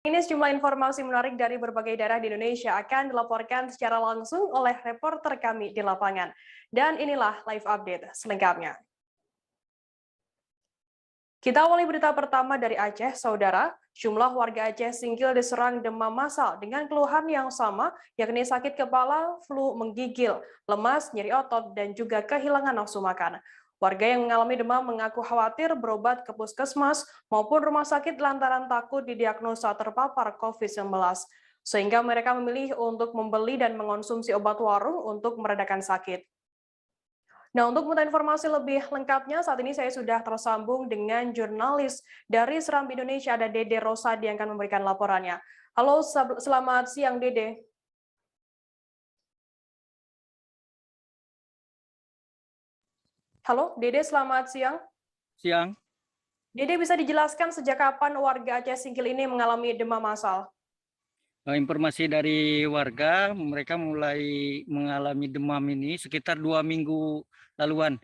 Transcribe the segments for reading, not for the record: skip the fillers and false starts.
Ini sejumlah informasi menarik dari berbagai daerah di Indonesia akan dilaporkan secara langsung oleh reporter kami di lapangan. Dan inilah live update selengkapnya. Kita awali berita pertama dari Aceh, Saudara. Jumlah warga Aceh Singkil diserang demam massal dengan keluhan yang sama, yakni sakit kepala, flu menggigil, lemas, nyeri otot, dan juga kehilangan nafsu makan. Warga yang mengalami demam mengaku khawatir berobat ke puskesmas maupun rumah sakit lantaran takut didiagnosa terpapar COVID-19. Sehingga mereka memilih untuk membeli dan mengonsumsi obat warung untuk meredakan sakit. Nah, untuk mengetahui informasi lebih lengkapnya, saat ini saya sudah tersambung dengan jurnalis dari Serambi Indonesia, ada Dede Rosadi yang akan memberikan laporannya. Halo, selamat siang Dede. Halo, Dede, selamat siang. Siang. Dede, bisa dijelaskan sejak kapan warga Aceh Singkil ini mengalami demam massal? Informasi dari warga, mereka mulai mengalami demam ini sekitar 2 minggu laluan.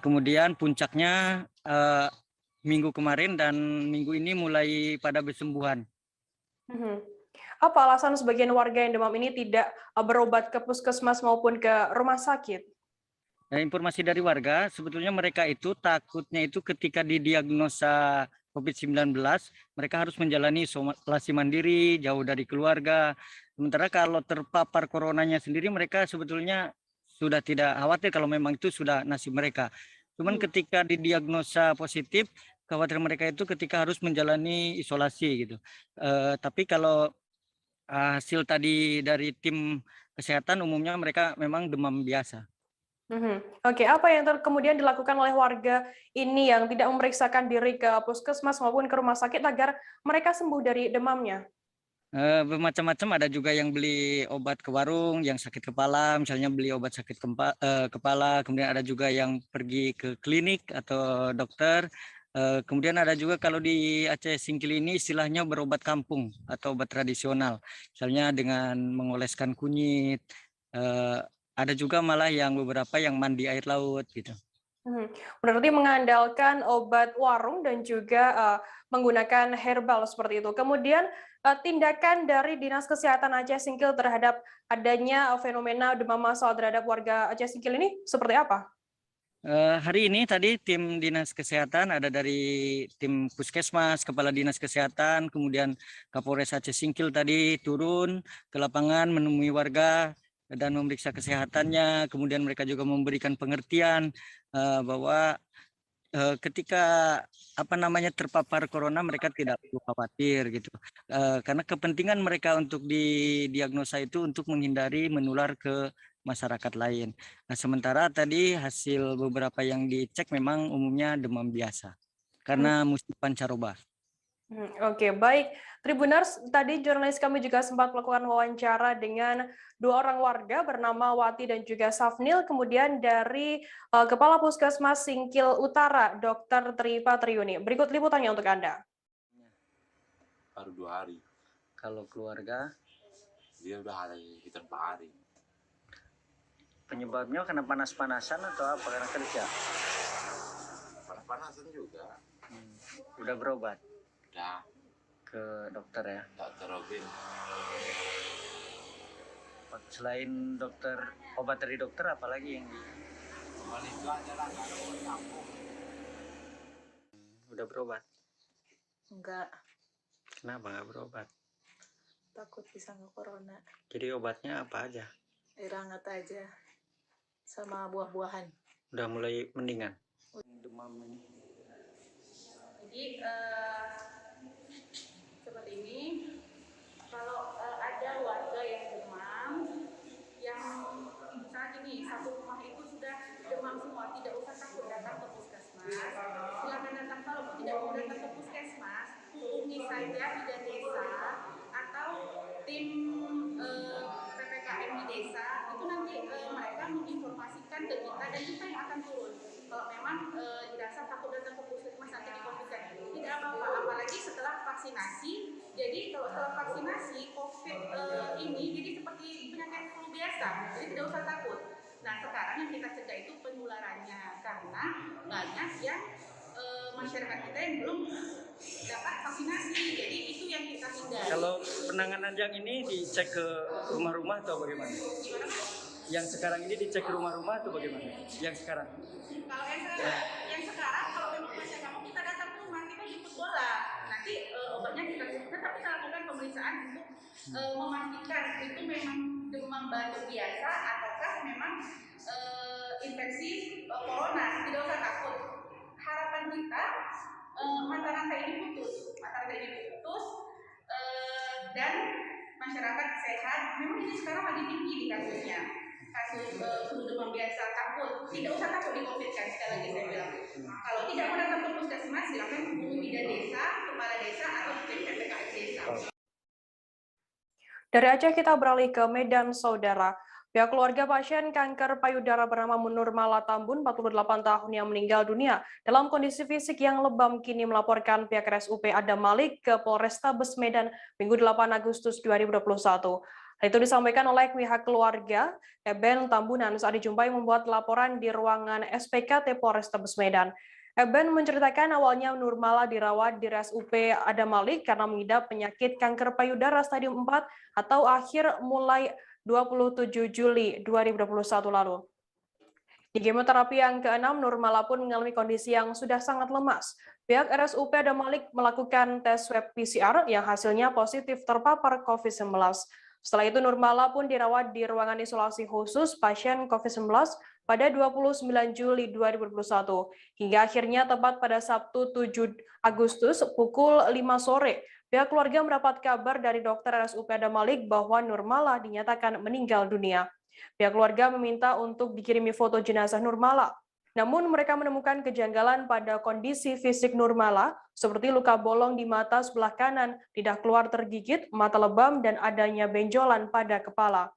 Kemudian puncaknya minggu kemarin dan minggu ini mulai pada bersembuhan. Mhm. Apa alasan sebagian warga yang demam ini tidak berobat ke puskesmas maupun ke rumah sakit? Informasi dari warga, sebetulnya mereka itu takutnya itu ketika didiagnosa COVID-19, mereka harus menjalani isolasi mandiri, jauh dari keluarga. Sementara kalau terpapar coronanya sendiri, mereka sebetulnya sudah tidak khawatir kalau memang itu sudah nasib mereka. Cuman ketika didiagnosa positif, khawatir mereka itu ketika harus menjalani isolasi gitu. Tapi kalau hasil tadi dari tim kesehatan, umumnya mereka memang demam biasa. Oke, apa yang kemudian dilakukan oleh warga ini yang tidak memeriksakan diri ke puskesmas maupun ke rumah sakit agar mereka sembuh dari demamnya? Bermacam-macam, ada juga yang beli obat ke warung, yang sakit kepala, misalnya beli obat sakit kepala, kemudian ada juga yang pergi ke klinik atau dokter. Kemudian ada juga kalau di Aceh Singkil ini istilahnya berobat kampung atau obat tradisional, misalnya dengan mengoleskan kunyit. Eh, ada juga malah yang beberapa yang mandi air laut gitu. Berarti mengandalkan obat warung dan juga menggunakan herbal seperti itu. Kemudian tindakan dari Dinas Kesehatan Aceh Singkil terhadap adanya fenomena demam massal terhadap warga Aceh Singkil ini seperti apa? Hari ini tadi tim dinas kesehatan ada dari tim puskesmas, kepala dinas kesehatan, kemudian Kapolres Aceh Singkil tadi turun ke lapangan menemui warga dan memeriksa kesehatannya. Kemudian mereka juga memberikan pengertian bahwa ketika terpapar corona mereka tidak perlu khawatir gitu. Karena kepentingan mereka untuk didiagnosa itu untuk menghindari menular ke masyarakat lain. Nah, sementara tadi hasil beberapa yang dicek memang umumnya demam biasa karena musim pancaroba. Oke, baik. Tribuners, tadi jurnalis kami juga sempat melakukan wawancara dengan dua orang warga bernama Wati dan juga Safnil, kemudian dari Kepala Puskesmas Singkil Utara, Dr. Tri Patriuni. Berikut liputannya untuk Anda. Baru 2 hari. Kalau keluarga, Dia udah hari kita 4 hari. penyebabnya karena panas-panasan atau apa? Karena kerja? Panas-panasan juga. Udah berobat Udah, ke dokter ya? Dr. Robin. Selain dokter, obat dari dokter apalagi yang Cuman itu aja lah, nggak ada obat campur. udah berobat? Enggak, Kenapa nggak berobat? takut bisa corona. Jadi obatnya apa aja? Air hangat aja sama buah-buahan. Udah mulai mendingan? Demam ini. Jadi seperti ini, kalau ada warga yang demam, yang saat ini satu rumah itu sudah demam semua, tidak usah takut datang ke puskesmas. Silakan datang, kalau tidak mau datang ke puskesmas, hubungi saja bidan desa atau tim PPKM di desa. Itu nanti mereka menginformasikan ke kita dan kita yang akan turun. Kalau memang dirasa takut datang ke puskesmas nanti dikonfirmasikan, tidak apa-apa, apalagi setelah vaksinasi. Jadi kalau setelah vaksinasi COVID ini jadi seperti penyakit flu biasa, jadi tidak usah takut. Nah, sekarang yang kita cegah itu penularannya, karena banyak yang masyarakat kita yang belum dapat vaksinasi. Jadi itu yang kita hindari. Kalau penanganan yang ini dicek ke rumah-rumah atau bagaimana? Gimana? Yang sekarang ini dicek ke rumah-rumah atau bagaimana? Yang sekarang? Kalau yang sekarang kalau memang masih nggak mau, kita datang ke rumah, kita jemput bola. Nanti obatnya kita berikan, tapi kita lakukan pemeriksaan untuk memastikan itu memang demam batuk biasa ataukah memang infeksi corona. Tidak usah takut. Harapan kita mata rantai ini putus, dan masyarakat sehat. Memang ini sekarang lagi tinggi di kasusnya, kasus flu demam biasa. Takut, tidak usah takut di COVID kan, sekali lagi saya bilang. Kalau tidak mau datang ke puskesmas, silakan hubungi bidan desa, kepala desa atau tim PPKS desa. Dari Aceh kita beralih ke Medan, Saudara. Pihak keluarga pasien kanker payudara bernama Nur Mala Tambun, 48 tahun yang meninggal dunia dalam kondisi fisik yang lebam kini melaporkan pihak RSUP Adam Malik ke Polrestabes Medan Minggu 8 Agustus 2021. Hal itu disampaikan oleh pihak keluarga. Eben Tambunan saat dijumpai membuat laporan di ruangan SPKT Polrestabes Medan. Eben menceritakan awalnya Nur Mala dirawat di RSUP Adam Malik karena mengidap penyakit kanker payudara stadium 4 atau akhir mulai 27 Juli 2021 lalu. Di kemoterapi yang ke-6, Nur Mala pun mengalami kondisi yang sudah sangat lemas. Pihak RSUP Adam Malik melakukan tes swab PCR yang hasilnya positif terpapar COVID-19. Setelah itu Nur Mala pun dirawat di ruangan isolasi khusus pasien COVID-19 pada 29 Juli 2021. Hingga akhirnya tepat pada Sabtu 7 Agustus pukul 5 sore, pihak keluarga mendapat kabar dari dokter RSUP Adam Malik bahwa Nur Mala dinyatakan meninggal dunia. Pihak keluarga meminta untuk dikirimi foto jenazah Nur Mala. Namun mereka menemukan kejanggalan pada kondisi fisik Nur Mala, seperti luka bolong di mata sebelah kanan, lidah keluar tergigit, mata lebam, dan adanya benjolan pada kepala.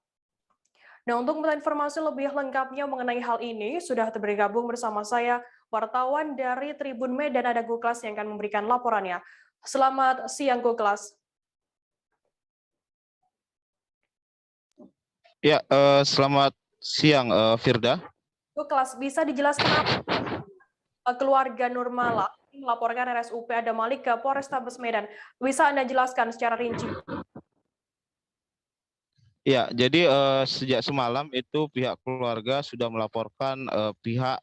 Nah, untuk mengetahui informasi lebih lengkapnya mengenai hal ini, sudah bergabung bersama saya, wartawan dari Tribun Medan, ada Guklas yang akan memberikan laporannya. Selamat siang, Guklas. Ya, selamat siang, Firda. Guklas, bisa dijelaskan apa keluarga Nur Mala melaporkan RSUP Adam Malik ke Polrestabes Medan? Bisa Anda jelaskan secara rinci? Ya, jadi sejak semalam itu pihak keluarga sudah melaporkan pihak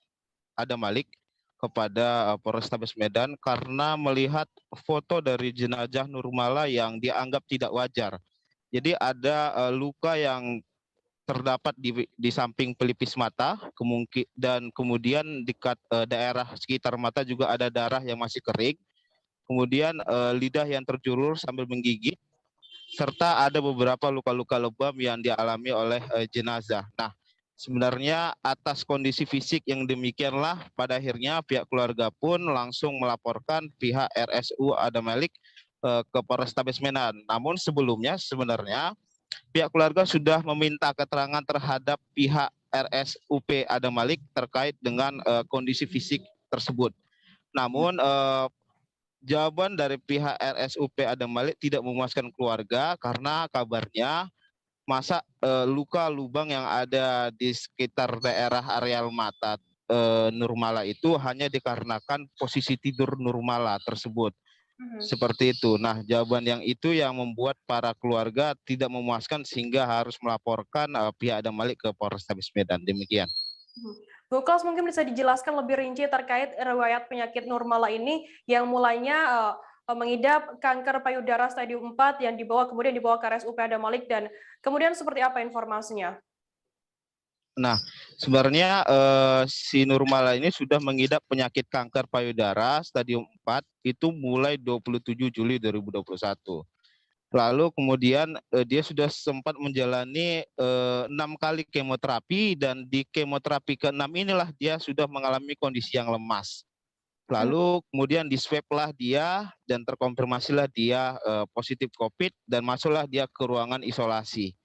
Adam Malik kepada Polrestabes Medan karena melihat foto dari jenazah Nur Mala yang dianggap tidak wajar. Jadi ada luka yang terdapat di samping pelipis mata, dan kemudian dekat daerah sekitar mata juga ada darah yang masih kering, kemudian lidah yang terjulur sambil menggigit, serta ada beberapa luka-luka lebam yang dialami oleh jenazah. Nah, sebenarnya atas kondisi fisik yang demikianlah pada akhirnya pihak keluarga pun langsung melaporkan pihak RSU Adam Malik ke Polrestabes Medan. Namun sebelumnya sebenarnya pihak keluarga sudah meminta keterangan terhadap pihak RSUP Adam Malik terkait dengan kondisi fisik tersebut. Namun jawaban dari pihak RSUP Adam Malik tidak memuaskan keluarga karena kabarnya masa luka lubang yang ada di sekitar daerah areal mata Nur Mala itu hanya dikarenakan posisi tidur Nur Mala tersebut. Seperti itu. Nah, jawaban yang itu yang membuat para keluarga tidak memuaskan sehingga harus melaporkan pihak Adam Malik ke Polrestabes Medan. Demikian. Bu Klaus, mungkin bisa dijelaskan lebih rinci terkait riwayat penyakit Nur Mala ini yang mulainya mengidap kanker payudara stadium 4 yang kemudian dibawa ke RSUP Adam Malik, dan kemudian seperti apa informasinya? Nah, sebenarnya si Nur Mala ini sudah mengidap penyakit kanker payudara stadium 4 itu mulai 27 Juli 2021. Lalu kemudian dia sudah sempat menjalani 6 kali kemoterapi, dan di kemoterapi ke-6 inilah dia sudah mengalami kondisi yang lemas. Lalu kemudian di swab lah dia dan terkonfirmasilah dia positif COVID dan masuklah dia ke ruangan isolasi.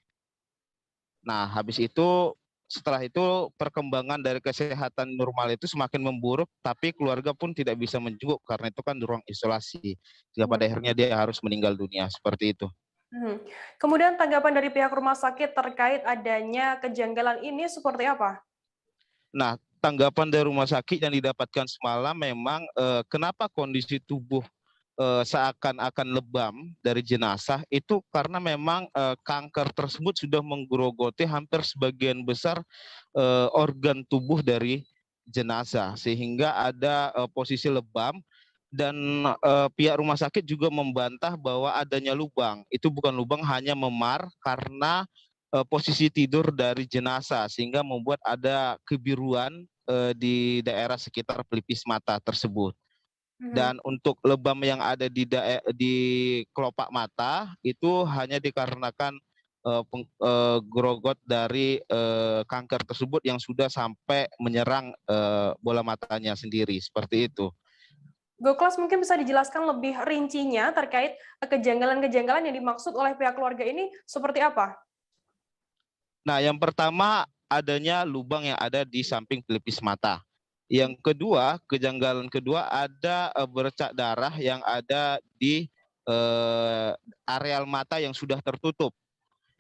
Nah, habis itu setelah itu perkembangan dari kesehatan Nur Mala itu semakin memburuk, tapi keluarga pun tidak bisa menjenguk karena itu kan ruang isolasi. Sehingga pada akhirnya dia harus meninggal dunia, seperti itu. Kemudian tanggapan dari pihak rumah sakit terkait adanya kejanggalan ini seperti apa? Nah, tanggapan dari rumah sakit yang didapatkan semalam memang kenapa kondisi tubuh seakan-akan lebam dari jenazah itu karena memang kanker tersebut sudah menggerogoti hampir sebagian besar organ tubuh dari jenazah sehingga ada posisi lebam dan pihak rumah sakit juga membantah bahwa adanya lubang. Itu bukan lubang, hanya memar karena posisi tidur dari jenazah sehingga membuat ada kebiruan di daerah sekitar pelipis mata tersebut. Dan untuk lebam yang ada di kelopak mata itu hanya dikarenakan grogot dari kanker tersebut yang sudah sampai menyerang bola matanya sendiri, seperti itu. Goklas, mungkin bisa dijelaskan lebih rincinya terkait kejanggalan-kejanggalan yang dimaksud oleh pihak keluarga ini seperti apa? Nah, yang pertama adanya lubang yang ada di samping pelipis mata. Yang kedua, kejanggalan kedua ada bercak darah yang ada di areal mata yang sudah tertutup.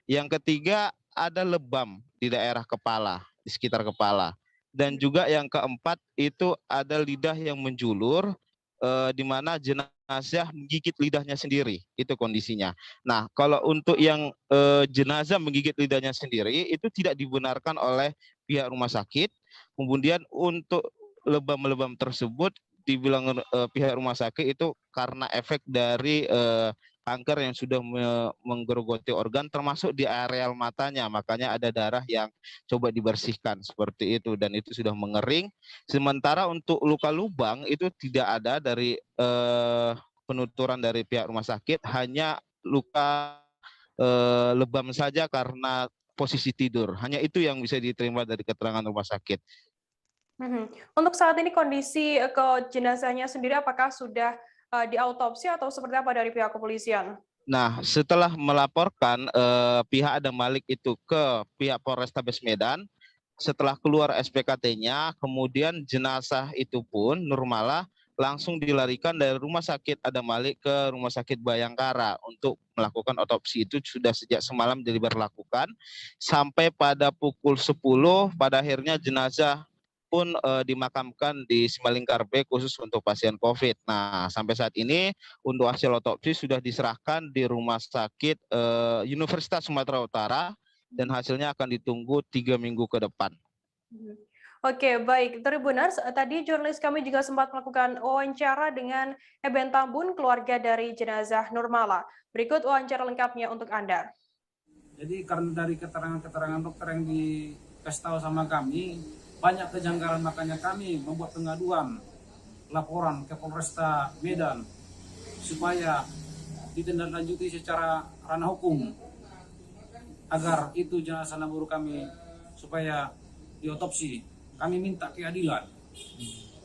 Yang ketiga, ada lebam di daerah kepala, di sekitar kepala. Dan juga yang keempat itu ada lidah yang menjulur, di mana jenazah menggigit lidahnya sendiri, itu kondisinya. Nah, kalau untuk yang jenazah menggigit lidahnya sendiri, itu tidak dibenarkan oleh pihak rumah sakit. Kemudian untuk lebam-lebam tersebut, dibilang pihak rumah sakit itu karena efek dari kanker yang sudah menggerogoti organ termasuk di areal matanya, makanya ada darah yang coba dibersihkan seperti itu dan itu sudah mengering. Sementara untuk luka lubang itu tidak ada dari penuturan dari pihak rumah sakit, hanya luka lebam saja karena posisi tidur. Hanya itu yang bisa diterima dari keterangan rumah sakit. Untuk saat ini kondisi ke jenazahnya sendiri apakah sudah diautopsi atau seperti apa dari pihak kepolisian? Nah, setelah melaporkan pihak Adam Malik itu ke pihak Polrestabes Medan, setelah keluar SPKT-nya, kemudian jenazah itu pun Nurmala langsung dilarikan dari Rumah Sakit Adam Malik ke Rumah Sakit Bayangkara untuk melakukan otopsi. Itu sudah sejak semalam diberlakukan sampai pada pukul 10 pada akhirnya jenazah pun dimakamkan di Simalingkar B khusus untuk pasien COVID. Nah, sampai saat ini untuk hasil otopsi sudah diserahkan di Rumah Sakit Universitas Sumatera Utara dan hasilnya akan ditunggu 3 minggu ke depan. Oke, baik. Tribuners, tadi jurnalis kami juga sempat melakukan wawancara dengan Eben Tambun, keluarga dari jenazah Nurmala. Berikut wawancara lengkapnya untuk Anda. Jadi karena dari keterangan-keterangan dokter yang dikasih tahu sama kami, banyak kejanggalan, makanya kami membuat pengaduan laporan ke Polresta Medan supaya ditindaklanjuti secara ranah hukum agar itu jenazah nabur kami supaya diotopsi. Kami minta keadilan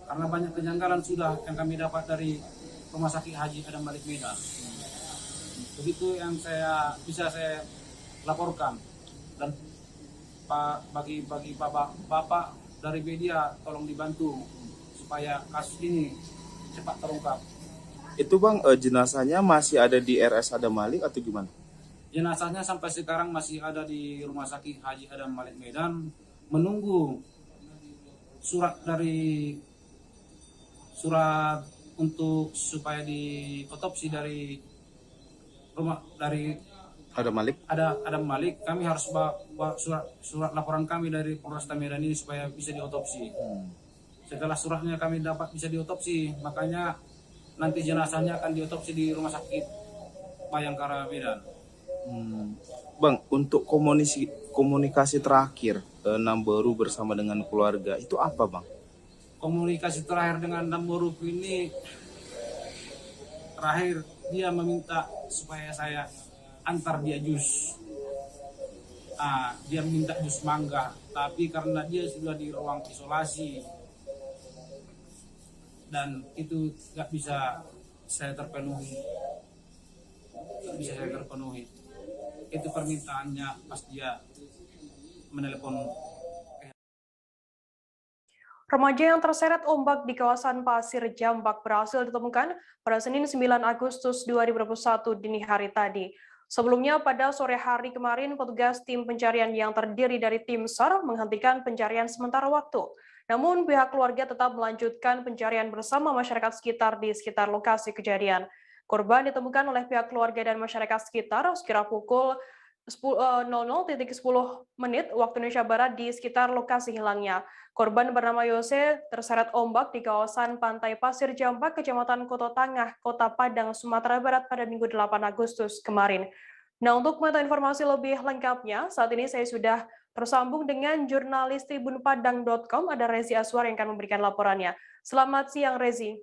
karena banyak kejanggalan sudah yang kami dapat dari Rumah Sakit Haji Adam Malik Medan. Begitu yang bisa saya laporkan. Dan bagi bapak dari media tolong dibantu supaya kasus ini cepat terungkap. Itu Bang, jenazahnya masih ada di RS Adam Malik atau gimana? Jenazahnya sampai sekarang masih ada di Rumah Sakit Haji Adam Malik Medan menunggu surat untuk supaya diotopsi dari Adam Malik. Adam Malik. Kami harus bawa surat laporan kami dari Polresta Medan ini supaya bisa diotopsi. Setelah suratnya kami dapat bisa diotopsi, makanya nanti jenazahnya akan diotopsi di Rumah Sakit Bayangkara Medan. Bang, untuk komunikasi terakhir Namboru bersama dengan keluarga itu apa, Bang? Komunikasi terakhir dengan Namboru ini terakhir dia meminta supaya saya antar dia jus. Dia minta jus mangga, tapi karena dia sudah di ruang isolasi dan itu nggak bisa saya terpenuhi. Itu permintaannya pas dia menelepon. Remaja yang terseret ombak di kawasan Pasir Jambak berhasil ditemukan pada Senin 9 Agustus 2021 dini hari tadi. Sebelumnya pada sore hari kemarin, petugas tim pencarian yang terdiri dari tim SAR menghentikan pencarian sementara waktu. Namun pihak keluarga tetap melanjutkan pencarian bersama masyarakat sekitar di sekitar lokasi kejadian. Korban ditemukan oleh pihak keluarga dan masyarakat sekitar sekira pukul 00.10 waktu Indonesia Barat di sekitar lokasi hilangnya. Korban bernama Yose terseret ombak di kawasan Pantai Pasir Jambak, Kecamatan Koto Tangah, Kota Padang, Sumatera Barat pada Minggu 8 Agustus kemarin. Nah, untuk mengetahui informasi lebih lengkapnya, saat ini saya sudah tersambung dengan jurnalis tribunpadang.com, ada Rezi Aswar yang akan memberikan laporannya. Selamat siang, Rezi.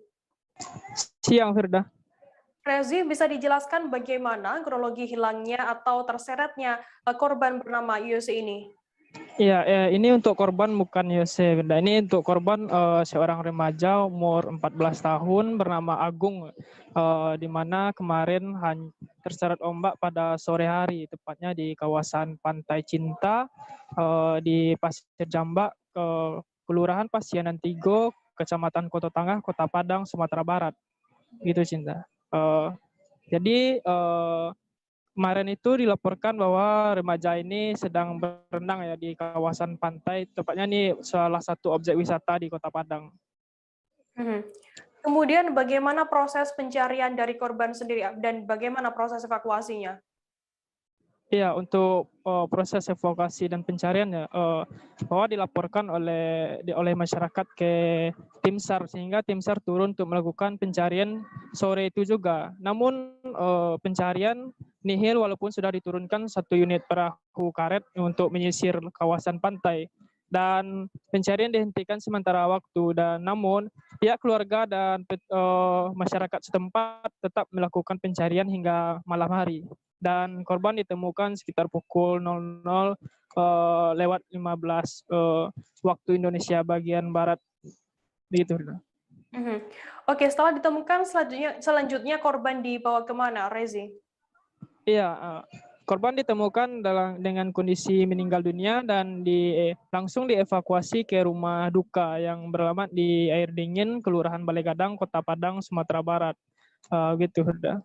Siang, Firda. Rezi, bisa dijelaskan bagaimana kronologi hilangnya atau terseretnya korban bernama Yose ini? Iya, ini untuk korban bukan Yose, Firda. Ini untuk korban seorang remaja umur 14 tahun bernama Agung, di mana kemarin terseret ombak pada sore hari, tepatnya di kawasan Pantai Cinta, di Pasir Jambak, Kelurahan Pasianan Tigo, Kecamatan Koto Tangah, Kota Padang, Sumatera Barat. Gitu, Cinta. Jadi kemarin itu dilaporkan bahwa remaja ini sedang berenang ya di kawasan pantai, tepatnya ini salah satu objek wisata di Kota Padang. Kemudian bagaimana proses pencarian dari korban sendiri dan bagaimana proses evakuasinya? Iya, untuk proses evakuasi dan pencariannya, bahwa dilaporkan oleh masyarakat ke tim SAR, sehingga tim SAR turun untuk melakukan pencarian sore itu juga. Namun pencarian nihil walaupun sudah diturunkan 1 unit perahu karet untuk menyisir kawasan pantai. Dan pencarian dihentikan sementara waktu, dan namun pihak keluarga dan masyarakat setempat tetap melakukan pencarian hingga malam hari. Dan korban ditemukan sekitar pukul 00.15 waktu Indonesia bagian Barat. Begitu. Oke, setelah ditemukan selanjutnya korban dibawa kemana, Rezi? Iya, korban ditemukan dengan kondisi meninggal dunia dan langsung dievakuasi ke rumah duka yang beralamat di Air Dingin, Kelurahan Balai Gadang, Kota Padang, Sumatera Barat. Gitu, Huda.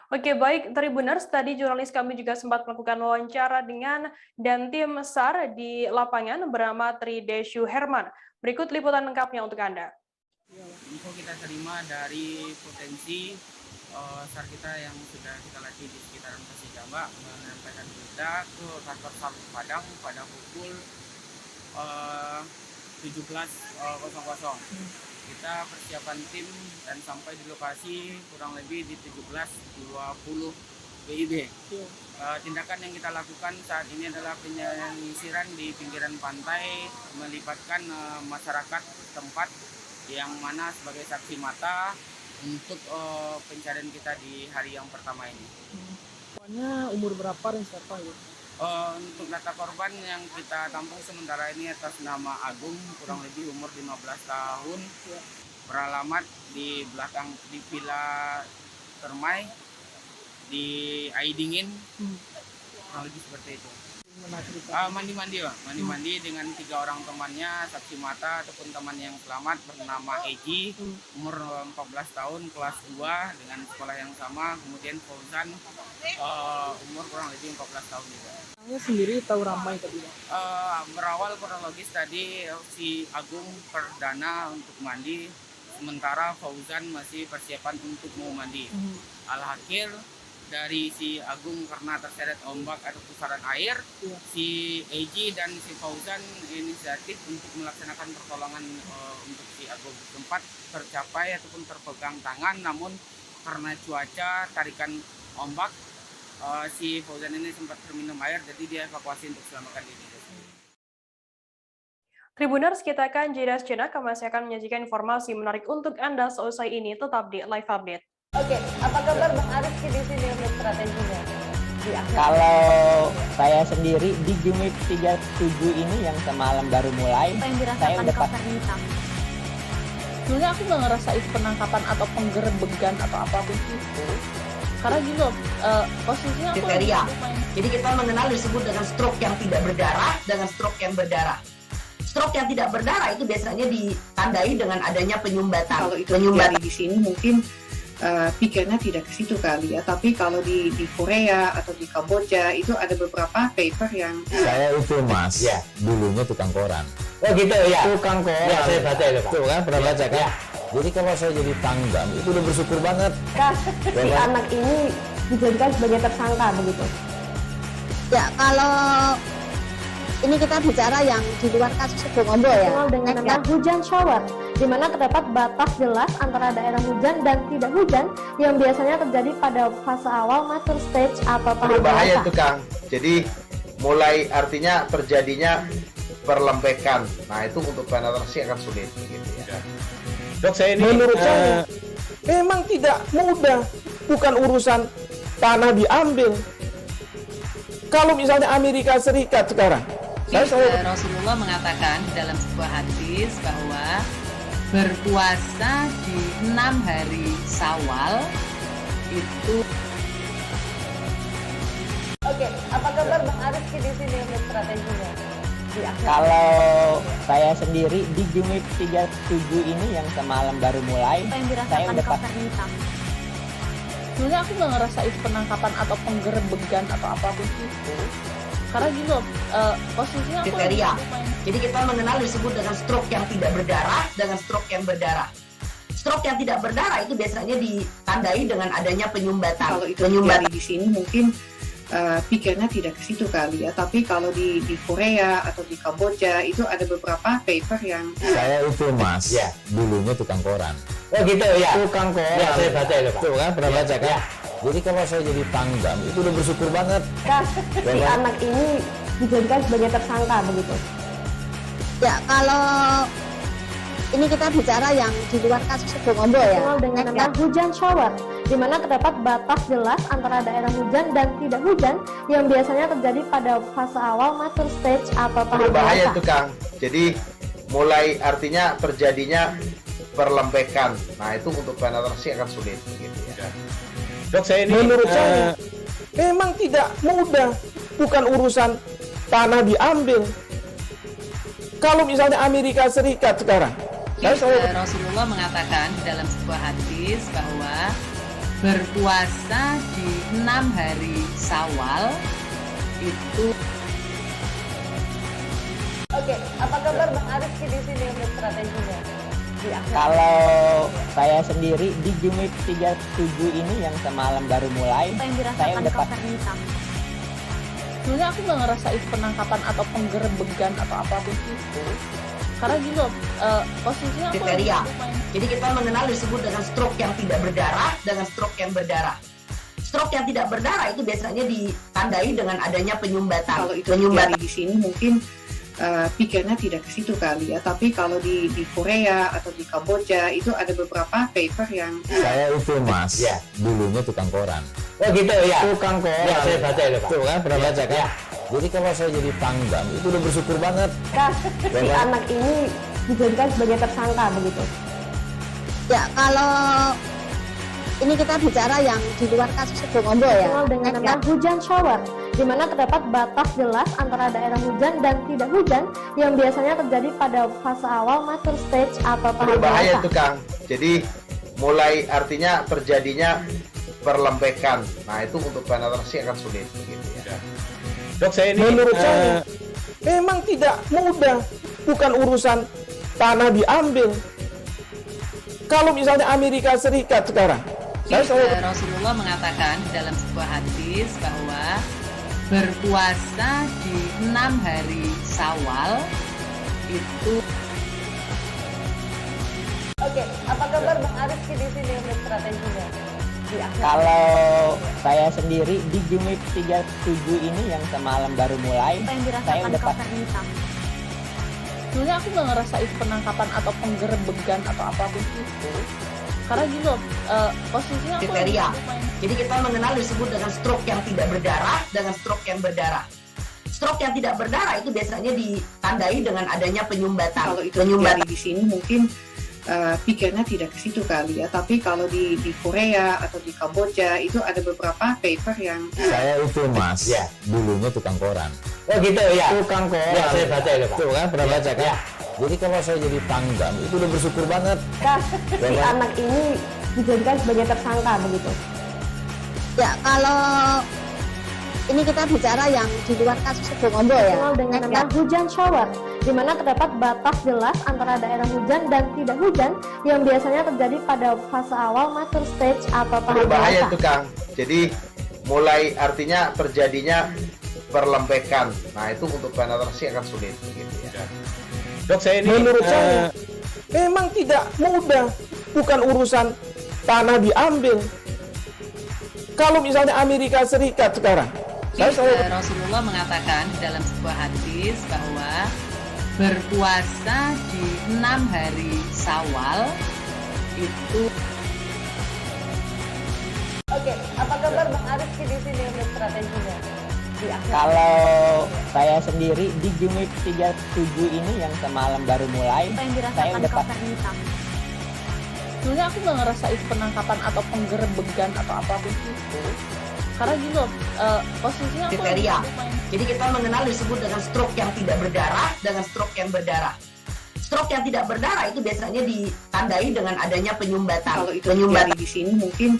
Oke, baik, Tribuners, tadi jurnalis kami juga sempat melakukan wawancara dengan dan tim SAR di lapangan bernama Tridesyu Herman. Berikut liputan lengkapnya untuk Anda. Info kita terima dari potensi SAR kita yang sudah kita latih di sekitaran Pasir Jambak menyampaikan berita ke kantor SAR Padang pada pukul 17.00. Kita persiapan tim dan sampai di lokasi kurang lebih di 17.20 WIB. Tindakan yang kita lakukan saat ini adalah penyisiran di pinggiran pantai, melibatkan masyarakat tempat yang mana sebagai saksi mata untuk pencarian kita di hari yang pertama ini. Korbannya umur berapa dan siapa ya? Untuk data korban yang kita tampung sementara ini atas nama Agung, kurang lebih umur 15 tahun, beralamat di belakang di Villa Termai di Air Dingin, kurang lebih seperti itu. Mandi-mandi dengan 3 orang temannya, saksi mata ataupun teman yang selamat bernama Eji, umur 14 tahun, kelas 2 dengan sekolah yang sama, kemudian Fauzan, umur kurang lebih 14 tahun juga. Orangnya sendiri tahu ramai tadi? Berawal kronologis tadi si Agung perdana untuk mandi, sementara Fauzan masih persiapan untuk mau mandi. Alhasil dari si Agung karena terseret ombak atau pusaran air, si Eji dan si Fauzan inisiatif untuk melaksanakan pertolongan untuk si Agung. Sempat tercapai ataupun terpegang tangan, namun karena cuaca tarikan ombak, si Fauzan ini sempat terminum air, jadi dia evakuasi untuk selamatkan diri. Tribuners, kita akan jeda sejenak, kami masih akan menyajikan informasi menarik untuk Anda seusai ini, tetap di Live Update. Oke, apa kabar Bang Arif di sini untuk strateginya? Kalau saya sendiri di Game Week 37 ini yang semalam baru mulai, apa yang dirasakan saya udah Kak Hitam? Sebenarnya aku nggak ngerasa itu penangkapan atau penggerbegan atau apapun itu. Karena gini loh, posisinya aku kriteria. Jadi kita mengenal disebut dengan stroke yang tidak berdarah dengan stroke yang berdarah. Stroke yang tidak berdarah itu biasanya ditandai dengan adanya penyumbatan. Kalau itu terjadi di sini mungkin pikirnya tidak ke situ kali ya. Tapi kalau di Korea atau di Kamboja itu ada beberapa paper yang saya itu Mas, ya, dulunya tukang koran. Oh gitu ya. Tukang koran. Ya, saya baca itu Pak. Tuh kan pernah baca kan? Ya. Jadi kalau saya jadi tanggam itu udah bersyukur banget. Si anak ini dijadikan sebagai tersangka begitu. Ya, kalau ini kita bicara yang di luar kasus Sebongombo ya. Dengan nama hujan shower, di mana terdapat batas jelas antara daerah hujan dan tidak hujan yang biasanya terjadi pada fase awal mature stage atau tahap berbahaya dewasa. itu Kang. Jadi mulai artinya terjadinya perlembekan. Nah itu untuk penetrasi akan sulit gitu ya. Dok, saya ini menurut saya memang tidak mudah, bukan urusan tanah diambil. Kalau misalnya Amerika Serikat sekarang, Rasulullah mengatakan dalam sebuah hadis bahwa berpuasa di 6 hari Syawal itu. Oke, apa kabar Bang Arifki di sini untuk strateginya? Kalau saya sendiri di Jumip 37 ini yang semalam baru mulai, saya udah pas. Sebenarnya aku nggak ngerasa itu penangkapan atau penggerebegan atau apapun itu. Karena gini loh, posisinya aku kriteria. Jadi kita mengenal disebut dengan stroke yang tidak berdarah dengan stroke yang berdarah. Stroke yang tidak berdarah itu biasanya ditandai dengan adanya penyumbatan. Kalau itu terjadi di sini mungkin pikirnya tidak ke situ kali ya. Tapi kalau di Korea atau di Kamboja itu ada beberapa paper yang saya itu Mas, ya, dulunya tukang koran. Oh gitu ya. Tukang koran. Ya, saya baca itu Pak. Tuh kan pernah baca kan? Ya. Jadi kalau saya jadi tanggam itu udah bersyukur banget. Si anak ini dijadikan sebagai tersangka begitu. Ya, kalau ini kita bicara yang di luar kasus Sebongombo ya. Dengan nama hujan shower, di mana terdapat batas jelas antara daerah hujan dan tidak hujan yang biasanya terjadi pada fase awal mature stage atau tahap berbahaya dewasa. itu Kang. Jadi mulai artinya terjadinya perlembekan. Nah itu untuk penetrasi akan sulit gitu ya. Dok, saya ini menurut saya memang tidak mudah, bukan urusan tanah diambil. Kalau misalnya Amerika Serikat sekarang, Rasulullah mengatakan dalam sebuah hadis bahwa berpuasa di 6 hari Syawal itu. Oke, apa kabar Bang Arifki di sini untuk strateginya? Kalau saya sendiri di Jumip 37 ini yang semalam baru mulai, saya udah pas. Sebenarnya aku nggak ngerasa itu penangkapan atau penggerebegan atau apapun itu. Karena gini loh, posisinya aku kriteria. Jadi kita mengenal disebut dengan stroke yang tidak berdarah dengan stroke yang berdarah. Stroke yang tidak berdarah itu biasanya ditandai dengan adanya penyumbatan. Kalau itu terjadi di sini mungkin pikirnya tidak ke situ kali ya. Tapi kalau di Korea atau di Kamboja itu ada beberapa paper yang saya itu Mas, ya, dulunya tukang koran. Oh gitu ya. Tukang koran. Ya, saya baca itu Pak. Tuh kan pernah baca kan? Ya. Jadi kalau saya jadi tanggam itu udah bersyukur banget. Si anak ini dijadikan sebagai tersangka begitu. Ya, kalau ini kita bicara yang di luar kasus Sebongombo ya. Dengan nama hujan shower, di mana terdapat batas jelas antara daerah hujan dan tidak hujan yang biasanya terjadi pada fase awal mature stage atau tahap berbahaya dewasa. itu Kang. Jadi mulai artinya terjadinya perlembekan. Nah itu untuk penetrasi akan sulit gitu ya. Dok, saya ini menurut saya memang tidak mudah, bukan urusan tanah diambil. Kalau misalnya Amerika Serikat sekarang, Rasulullah mengatakan dalam sebuah hadis bahwa berpuasa di 6 hari Syawal itu. Oke, apa kabar Bang Arifki di sini untuk strateginya? Kalau saya sendiri di Jumip 37 ini yang semalam baru mulai, saya udah pas. Sebenarnya aku nggak ngerasa itu penangkapan atau penggerebegan atau apapun itu. Karena gini loh, posisinya aku kriteria. Jadi kita mengenal disebut dengan stroke yang tidak berdarah dengan stroke yang berdarah. Stroke yang tidak berdarah itu biasanya ditandai dengan adanya penyumbatan. Kalau itu terjadi di sini mungkin pikirnya tidak ke situ kali ya. Tapi kalau di Korea atau di Kamboja itu ada beberapa paper yang saya itu Mas, ya, dulunya tukang koran. Oh gitu ya. Tukang koran. Ya, saya baca itu Pak. Tuh kan pernah baca kan? Ya. Jadi kalau saya jadi tanggam itu udah bersyukur banget. Si anak ini dijadikan sebagai tersangka begitu. Ya, kalau ini kita bicara yang di luar kasus Situbondo ya, dengan nama hujan shower, di mana terdapat batas jelas antara daerah hujan dan tidak hujan yang biasanya terjadi pada fase awal mature stage atau tahap berbahaya dewasa. itu Kang. Jadi mulai artinya terjadinya perlembekan. Nah itu untuk penetrasi akan sulit. Gitu ya. Dok, saya ini menurut saya memang tidak mudah, bukan urusan tanah diambil. Kalau misalnya Amerika Serikat sekarang, Rasulullah mengatakan di dalam sebuah hadis bahwa berpuasa di 6 hari Syawal itu. Oke, apa kabar Bang Arif di sini untuk strateginya? Kalau saya sendiri di Jumip 37 ini yang semalam baru mulai, saya udah sebenarnya aku nggak ngerasa itu penangkapan atau penggerebegan atau apapun itu, karena gini loh, posisinya aku kriteria. Jadi kita mengenal disebut dengan stroke yang tidak berdarah dengan stroke yang berdarah. Stroke yang tidak berdarah itu biasanya ditandai dengan adanya penyumbatan. Kalau itu terjadi di sini mungkin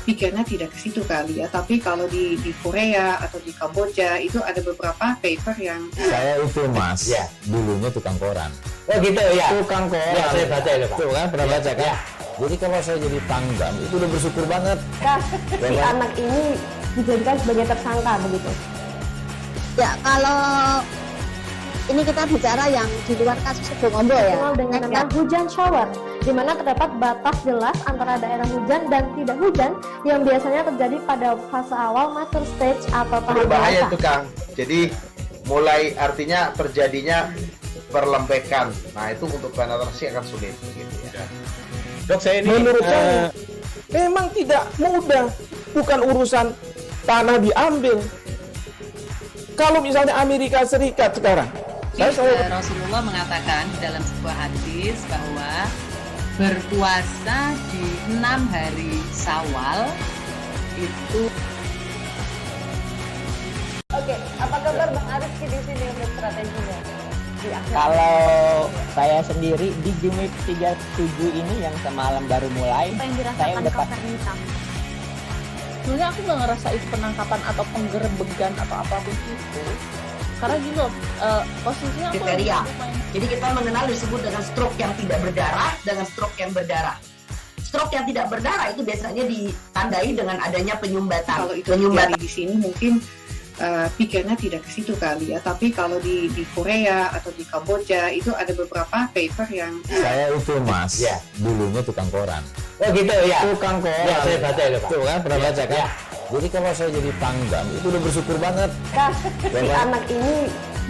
pikirnya tidak ke situ kali ya, tapi kalau di Korea atau di Kamboja itu ada beberapa paper yang saya itu Mas, ya dulunya tukang koran. Oh gitu ya. Tukang koran. Ya, saya baca ya, Pak. Tuh kan pernah baca kan? Ya. Jadi kalau saya jadi pangdam itu udah bersyukur banget. Si anak ini dijadikan sebagai tersangka begitu. Ya, kalau ini kita bicara yang di luar kasus Situbondo ya, dengan nama hujan shower, di mana terdapat batas jelas antara daerah hujan dan tidak hujan yang biasanya terjadi pada fase awal mature stage atau tahap berbahaya dewasa. itu Kang. Jadi mulai artinya terjadinya perlembekan. Nah itu untuk penetrasi akan sulit. Gitu ya. Dok, saya ini menurut saya memang tidak mudah, bukan urusan tanah diambil. Kalau misalnya Amerika Serikat sekarang, Rasulullah mengatakan di dalam sebuah hadis bahwa berpuasa di 6 hari Syawal itu. Oke, apa kabar Bang Arif di sini untuk strateginya? Kalau saya sendiri di Jumip 37 ini yang semalam baru mulai, saya udah sebenarnya aku nggak ngerasa itu penangkapan atau penggerebegan atau apapun itu, karena gini loh, posisinya aku kriteria. Jadi kita mengenal disebut dengan stroke yang tidak berdarah dengan stroke yang berdarah. Stroke yang tidak berdarah itu biasanya ditandai dengan adanya penyumbatan. Kalau itu terjadi di sini mungkin pikirnya tidak ke situ kali ya, tapi kalau di Korea atau di Kamboja itu ada beberapa paper yang saya itu Mas, ya dulunya tukang koran. Oh gitu ya. Tukang koran. Ya, saya baca ya, Pak. Tuh kan pernah baca kan? Ya. Jadi kalau saya jadi pangdam itu udah bersyukur banget. Si anak ini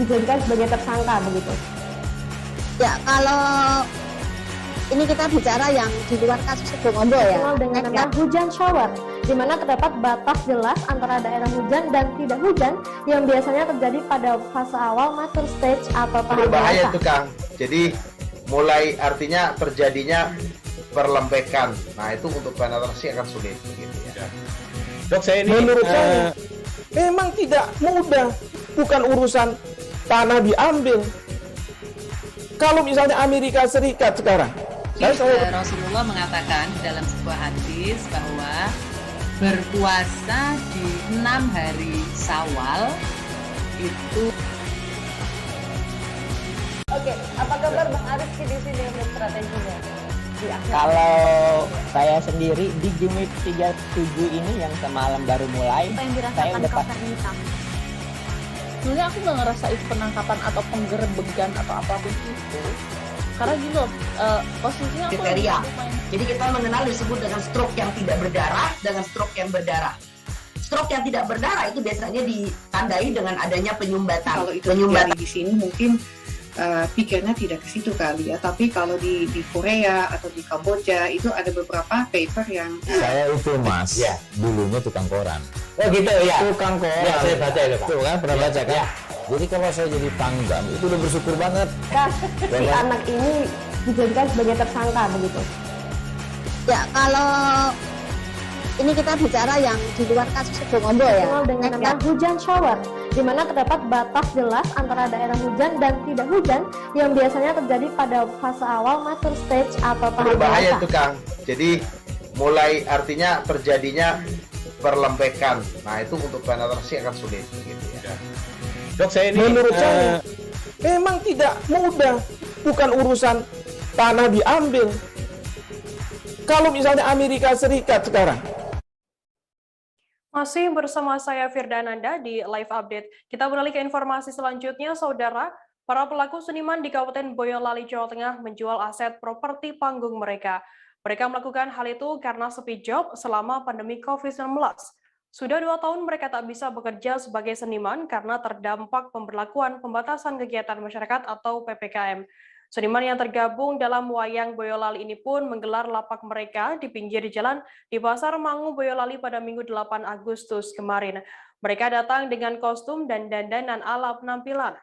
dijadikan sebagai tersangka begitu. Ya, kalau ini kita bicara yang di luar kasus Situbondo ya, dengan nama hujan shower, di mana terdapat batas jelas antara daerah hujan dan tidak hujan yang biasanya terjadi pada fase awal mature stage atau tahap berbahaya dewasa. itu Kang. Jadi mulai artinya terjadinya perlembekan. Nah itu untuk penetrasi akan sulit. Gitu ya. Dok, saya ini menurut saya memang tidak mudah, bukan urusan tanah diambil. Kalau misalnya Amerika Serikat sekarang, Rasulullah mengatakan di dalam sebuah hadis bahwa berpuasa di 6 hari Syawal itu. Oke, apa kabar Bang Arif di sini untuk strateginya? Kalau saya sendiri di Jumip 37 ini yang semalam baru mulai, saya udah sebenarnya aku nggak ngerasa itu penangkapan atau penggerebegan atau apapun itu, karena gini loh, posisinya aku kriteria. Jadi kita mengenal disebut dengan stroke yang tidak berdarah dengan stroke yang berdarah. Stroke yang tidak berdarah itu biasanya ditandai dengan adanya penyumbatan. Kalau itu terjadi di sini mungkin pikirnya tidak ke situ kali ya, tapi kalau di Korea atau di Kamboja itu ada beberapa paper yang saya itu Mas, ya dulunya tukang koran. Oh gitu ya. Tukang koran. Ya, saya baca ya, Pak. Tuh kan pernah baca kan? Ya. Jadi kalau saya jadi pangdam itu udah bersyukur banget. Si anak ini dijadikan sebagai tersangka begitu. Ya, kalau ini kita bicara yang di luar kasus Situbondo ya, dengan nama hujan shower, di mana terdapat batas jelas antara daerah hujan dan tidak hujan yang biasanya terjadi pada fase awal mature stage atau tahap berbahaya dewasa. itu Kang. Jadi mulai artinya terjadinya perlembekan. Nah itu untuk penetrasi akan sulit gitu ya. Dok, saya ini menurut saya memang tidak mudah, bukan urusan tanah diambil. Kalau misalnya Amerika Serikat sekarang. Masih bersama saya Firdananda di Live Update. Kita beralih ke informasi selanjutnya, Saudara. Para pelaku seniman di Kabupaten Boyolali, Jawa Tengah menjual aset properti panggung mereka. Mereka melakukan hal itu karena sepi job selama pandemi COVID-19. Sudah 2 tahun mereka tak bisa bekerja sebagai seniman karena terdampak pemberlakuan pembatasan kegiatan masyarakat atau PPKM. Seniman yang tergabung dalam wayang Boyolali ini pun menggelar lapak mereka di pinggir jalan di Pasar Mangu Boyolali pada Minggu 8 Agustus kemarin. Mereka datang dengan kostum dan dandanan ala penampilan.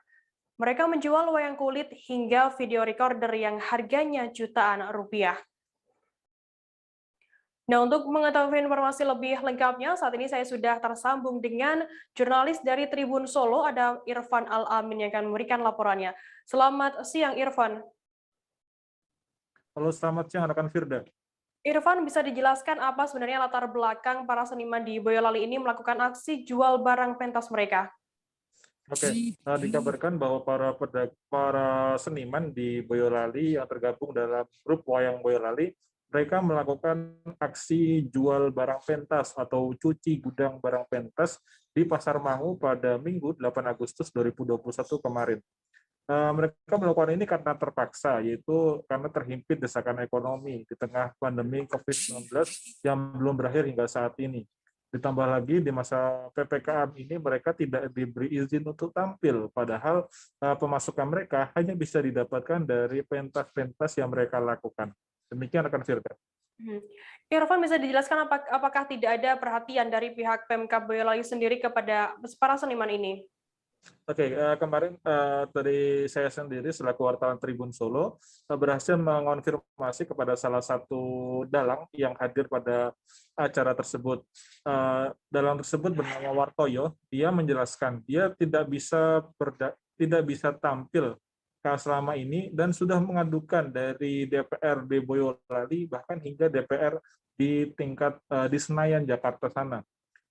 Mereka menjual wayang kulit hingga video recorder yang harganya jutaan rupiah. Nah, untuk mengetahui informasi lebih lengkapnya, saat ini saya sudah tersambung dengan jurnalis dari Tribun Solo, ada Irfan Al-Amin yang akan memberikan laporannya. Selamat siang, Irfan. Halo, selamat siang, rekan Firda. Irfan, bisa dijelaskan apa sebenarnya latar belakang para seniman di Boyolali ini melakukan aksi jual barang pentas mereka? Oke, dikabarkan bahwa para seniman di Boyolali yang tergabung dalam grup Wayang Boyolali, mereka melakukan aksi jual barang pentas atau cuci gudang barang pentas di Pasar Mangu pada Minggu 8 Agustus 2021 kemarin. Mereka melakukan ini karena terpaksa, yaitu karena terhimpit desakan ekonomi di tengah pandemi COVID-19 yang belum berakhir hingga saat ini. Ditambah lagi di masa PPKM ini mereka tidak diberi izin untuk tampil, padahal pemasukan mereka hanya bisa didapatkan dari pentas-pentas yang mereka lakukan. Demikian rekan Firda. Irfan, bisa dijelaskan apakah tidak ada perhatian dari pihak Pemkab Boyolali sendiri kepada para seniman ini? Oke, kemarin dari saya sendiri selaku wartawan Tribun Solo berhasil mengonfirmasi kepada salah satu dalang yang hadir pada acara tersebut. Dalang tersebut bernama Wartoyo. Dia menjelaskan dia tidak bisa tampil selama ini dan sudah mengadukan dari DPRD Boyolali bahkan hingga DPR di tingkat di Senayan Jakarta sana.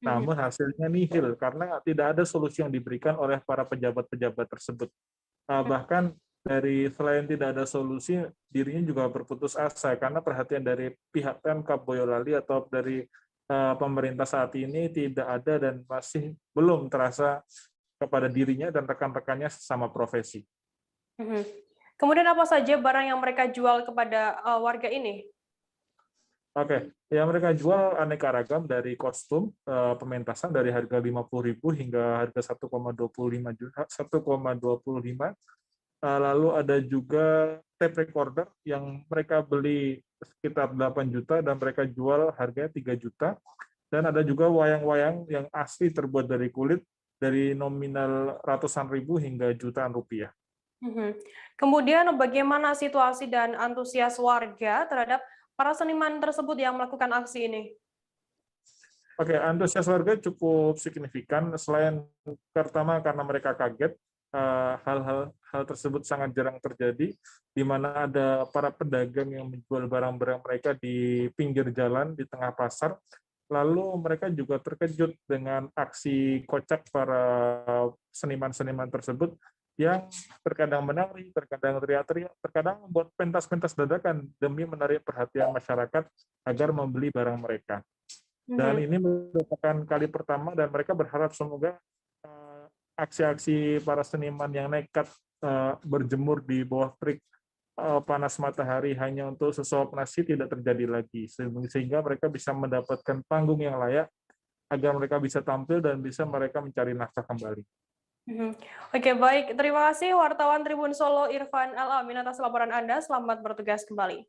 Namun hasilnya nihil karena tidak ada solusi yang diberikan oleh para pejabat-pejabat tersebut. Bahkan selain tidak ada solusi, dirinya juga berputus asa karena perhatian dari pihak Pemkab Boyolali atau dari pemerintah saat ini tidak ada dan masih belum terasa kepada dirinya dan rekan-rekannya sesama profesi. Kemudian apa saja barang yang mereka jual kepada warga ini? Oke, yang mereka jual aneka ragam dari kostum pementasan dari harga 50.000 hingga harga 1,25 juta, 1,25. Lalu ada juga tape recorder yang mereka beli sekitar 8 juta dan mereka jual harganya 3 juta. Dan ada juga wayang-wayang yang asli terbuat dari kulit dari nominal ratusan ribu hingga jutaan rupiah. Kemudian bagaimana situasi dan antusias warga terhadap para seniman tersebut yang melakukan aksi ini? Oke, antusias warga cukup signifikan. Selain pertama karena mereka kaget, hal tersebut sangat jarang terjadi, di mana ada para pedagang yang menjual barang-barang mereka di pinggir jalan, di tengah pasar. Lalu mereka juga terkejut dengan aksi kocak para seniman-seniman tersebut yang terkadang menari, terkadang teriak-teriak, terkadang membuat pentas-pentas dadakan demi menarik perhatian masyarakat agar membeli barang mereka. Dan ini merupakan kali pertama dan mereka berharap semoga aksi-aksi para seniman yang nekat berjemur di bawah terik panas matahari hanya untuk sesuap nasi tidak terjadi lagi, sehingga mereka bisa mendapatkan panggung yang layak agar mereka bisa tampil dan bisa mereka mencari nafkah kembali. Oke, baik. Terima kasih wartawan Tribun Solo Irfan Al-Amin atas laporan Anda. Selamat bertugas kembali.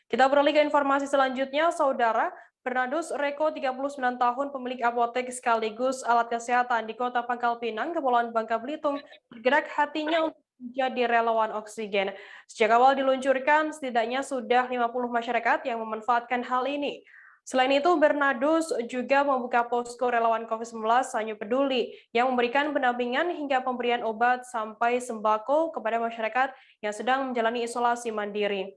Kita beralih ke informasi selanjutnya, Saudara. Bernardus Reko, 39 tahun, pemilik apotek sekaligus alat kesehatan di Kota Pangkal Pinang, Kepulauan Bangka Belitung, bergerak hatinya untuk menjadi relawan oksigen. Sejak awal diluncurkan, setidaknya sudah 50 masyarakat yang memanfaatkan hal ini. Selain itu, Bernardus juga membuka posko relawan COVID-19 Sanyu Peduli yang memberikan pendampingan hingga pemberian obat sampai sembako kepada masyarakat yang sedang menjalani isolasi mandiri.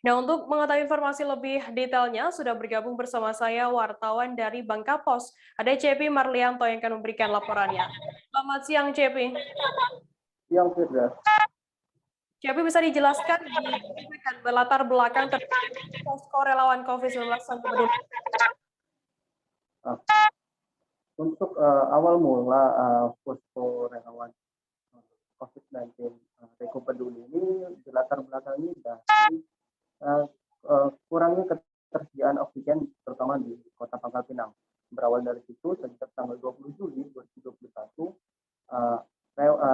Nah, untuk mengetahui informasi lebih detailnya, sudah bergabung bersama saya wartawan dari Bangkapos. Ada CP Marlianto yang akan memberikan laporannya. Selamat siang, CP. Siang, Firda. CP bisa dijelaskan di latar belakang posko relawan COVID-19 Sanyo Peduli. Untuk awal mula posko relawan COVID-19 Reko Peduli ini dilatar belakangi dari kurangnya ketersediaan oksigen terutama di Kota Pangkal Pinang. Berawal dari situ sejak tanggal 20 Juli 2021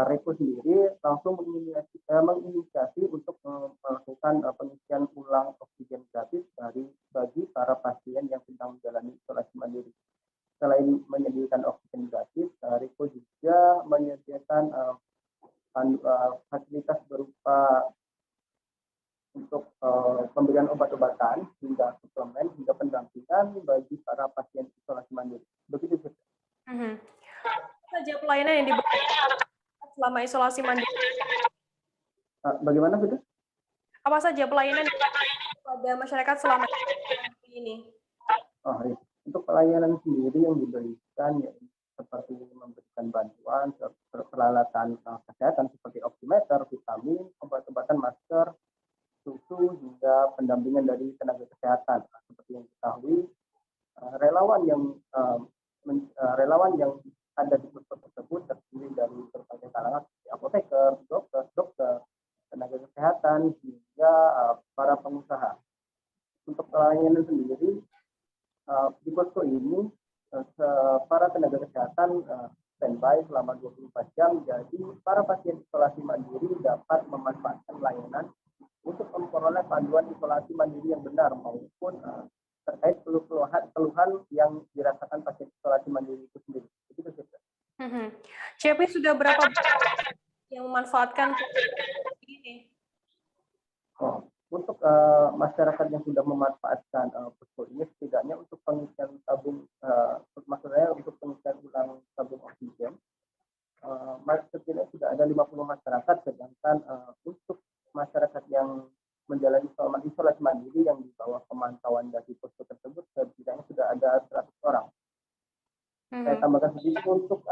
Reko sendiri langsung menginisiasi untuk melakukan pengisian ulang oksigen gratis bagi para pasien yang sedang menjalani isolasi mandiri. Selain menyediakan oksigen gratis, Reko juga menyediakan fasilitas berupa untuk pemberian obat-obatan hingga suplemen hingga pendampingan bagi para pasien isolasi mandiri. Begitu. Saja pelayanan yang diberikan selama isolasi mandiri. Bagaimana betul? Apa saja pelayanan pada masyarakat selama ini? Iya. Untuk pelayanan sendiri yang diberikan ya, seperti memberikan bantuan peralatan kesehatan seperti oximeter, vitamin, obat-obatan, masker, susu hingga pendampingan dari tenaga kesehatan. Seperti yang diketahui, relawan yang ada di posko tersebut terdiri dari berbagai kalangan seperti apoteker, dokter, tenaga kesehatan hingga para pengusaha. Untuk pelayanan sendiri di posko ini para tenaga kesehatan standby selama 24 jam, jadi para pasien isolasi mandiri dapat memanfaatkan layanan untuk memperoleh panduan isolasi mandiri yang benar maupun terkait keluhan yang dirasakan pasien isolasi mandiri itu sendiri. Begitu, CP sudah berapa yang memanfaatkan ini? Untuk masyarakat yang sudah memanfaatkan posko ini setidaknya untuk pengisian tabung, maksudnya untuk pengisian ulang tabung oksigen, setidaknya sudah ada 50 masyarakat, sedangkan untuk masyarakat yang menjalani isolasi mandiri yang di bawah pemantauan dari posko tersebut setidaknya sudah ada 100 orang. Saya tambahkan sedikit untuk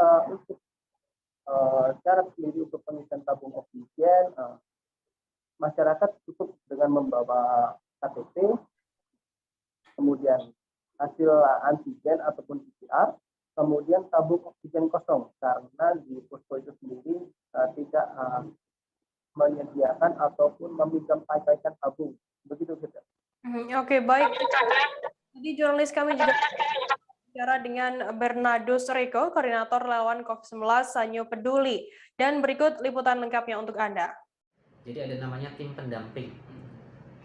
syarat sendiri untuk pengisian tabung oksigen. Masyarakat cukup dengan membawa KTP, kemudian hasil antigen ataupun PCR, kemudian tabung oksigen kosong, karena di posko itu sendiri tidak menyediakan ataupun meminjam pakaian tabung. Begitu, kita. Oke, baik. Jadi jurnalis kami juga bicara dengan Bernardus Reko, Koordinator Relawan COVID-19 Sanyo Peduli. Dan berikut liputan lengkapnya untuk Anda. Jadi ada namanya tim pendamping.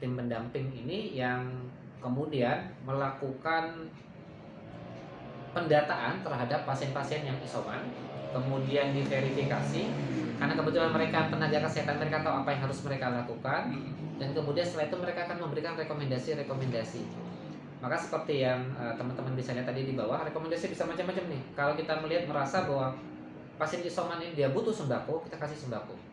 Tim pendamping ini yang kemudian melakukan pendataan terhadap pasien-pasien yang isoman, kemudian diverifikasi, karena kebetulan mereka tenaga kesehatan, mereka tahu apa yang harus mereka lakukan, dan kemudian setelah itu mereka akan memberikan rekomendasi-rekomendasi. Maka seperti yang teman-teman bisa lihat tadi di bawah, rekomendasi bisa macam-macam nih. Kalau kita melihat merasa bahwa pasien isoman ini dia butuh sembako, kita kasih sembako.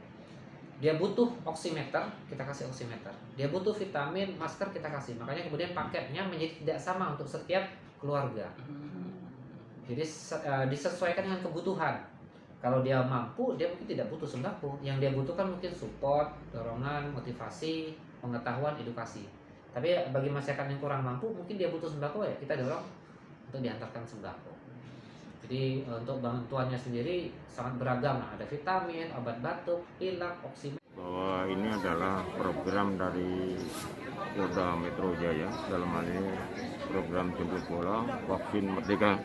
Dia butuh oximeter, kita kasih oximeter. Dia butuh vitamin, masker, kita kasih. Makanya kemudian paketnya menjadi tidak sama untuk setiap keluarga. Jadi disesuaikan dengan kebutuhan. Kalau dia mampu, dia mungkin tidak butuh sembako. Yang dia butuhkan mungkin support, dorongan, motivasi, pengetahuan, edukasi. Tapi bagi masyarakat yang kurang mampu, mungkin dia butuh sembako, ya kita dorong untuk diantarkan sembako. Jadi untuk bantuannya sendiri sangat beragam, ada vitamin, obat batuk, pilek, oksigen. Bahwa ini adalah program dari Polda Metro Jaya, dalam hal ini program jemput bola vaksin Merdeka.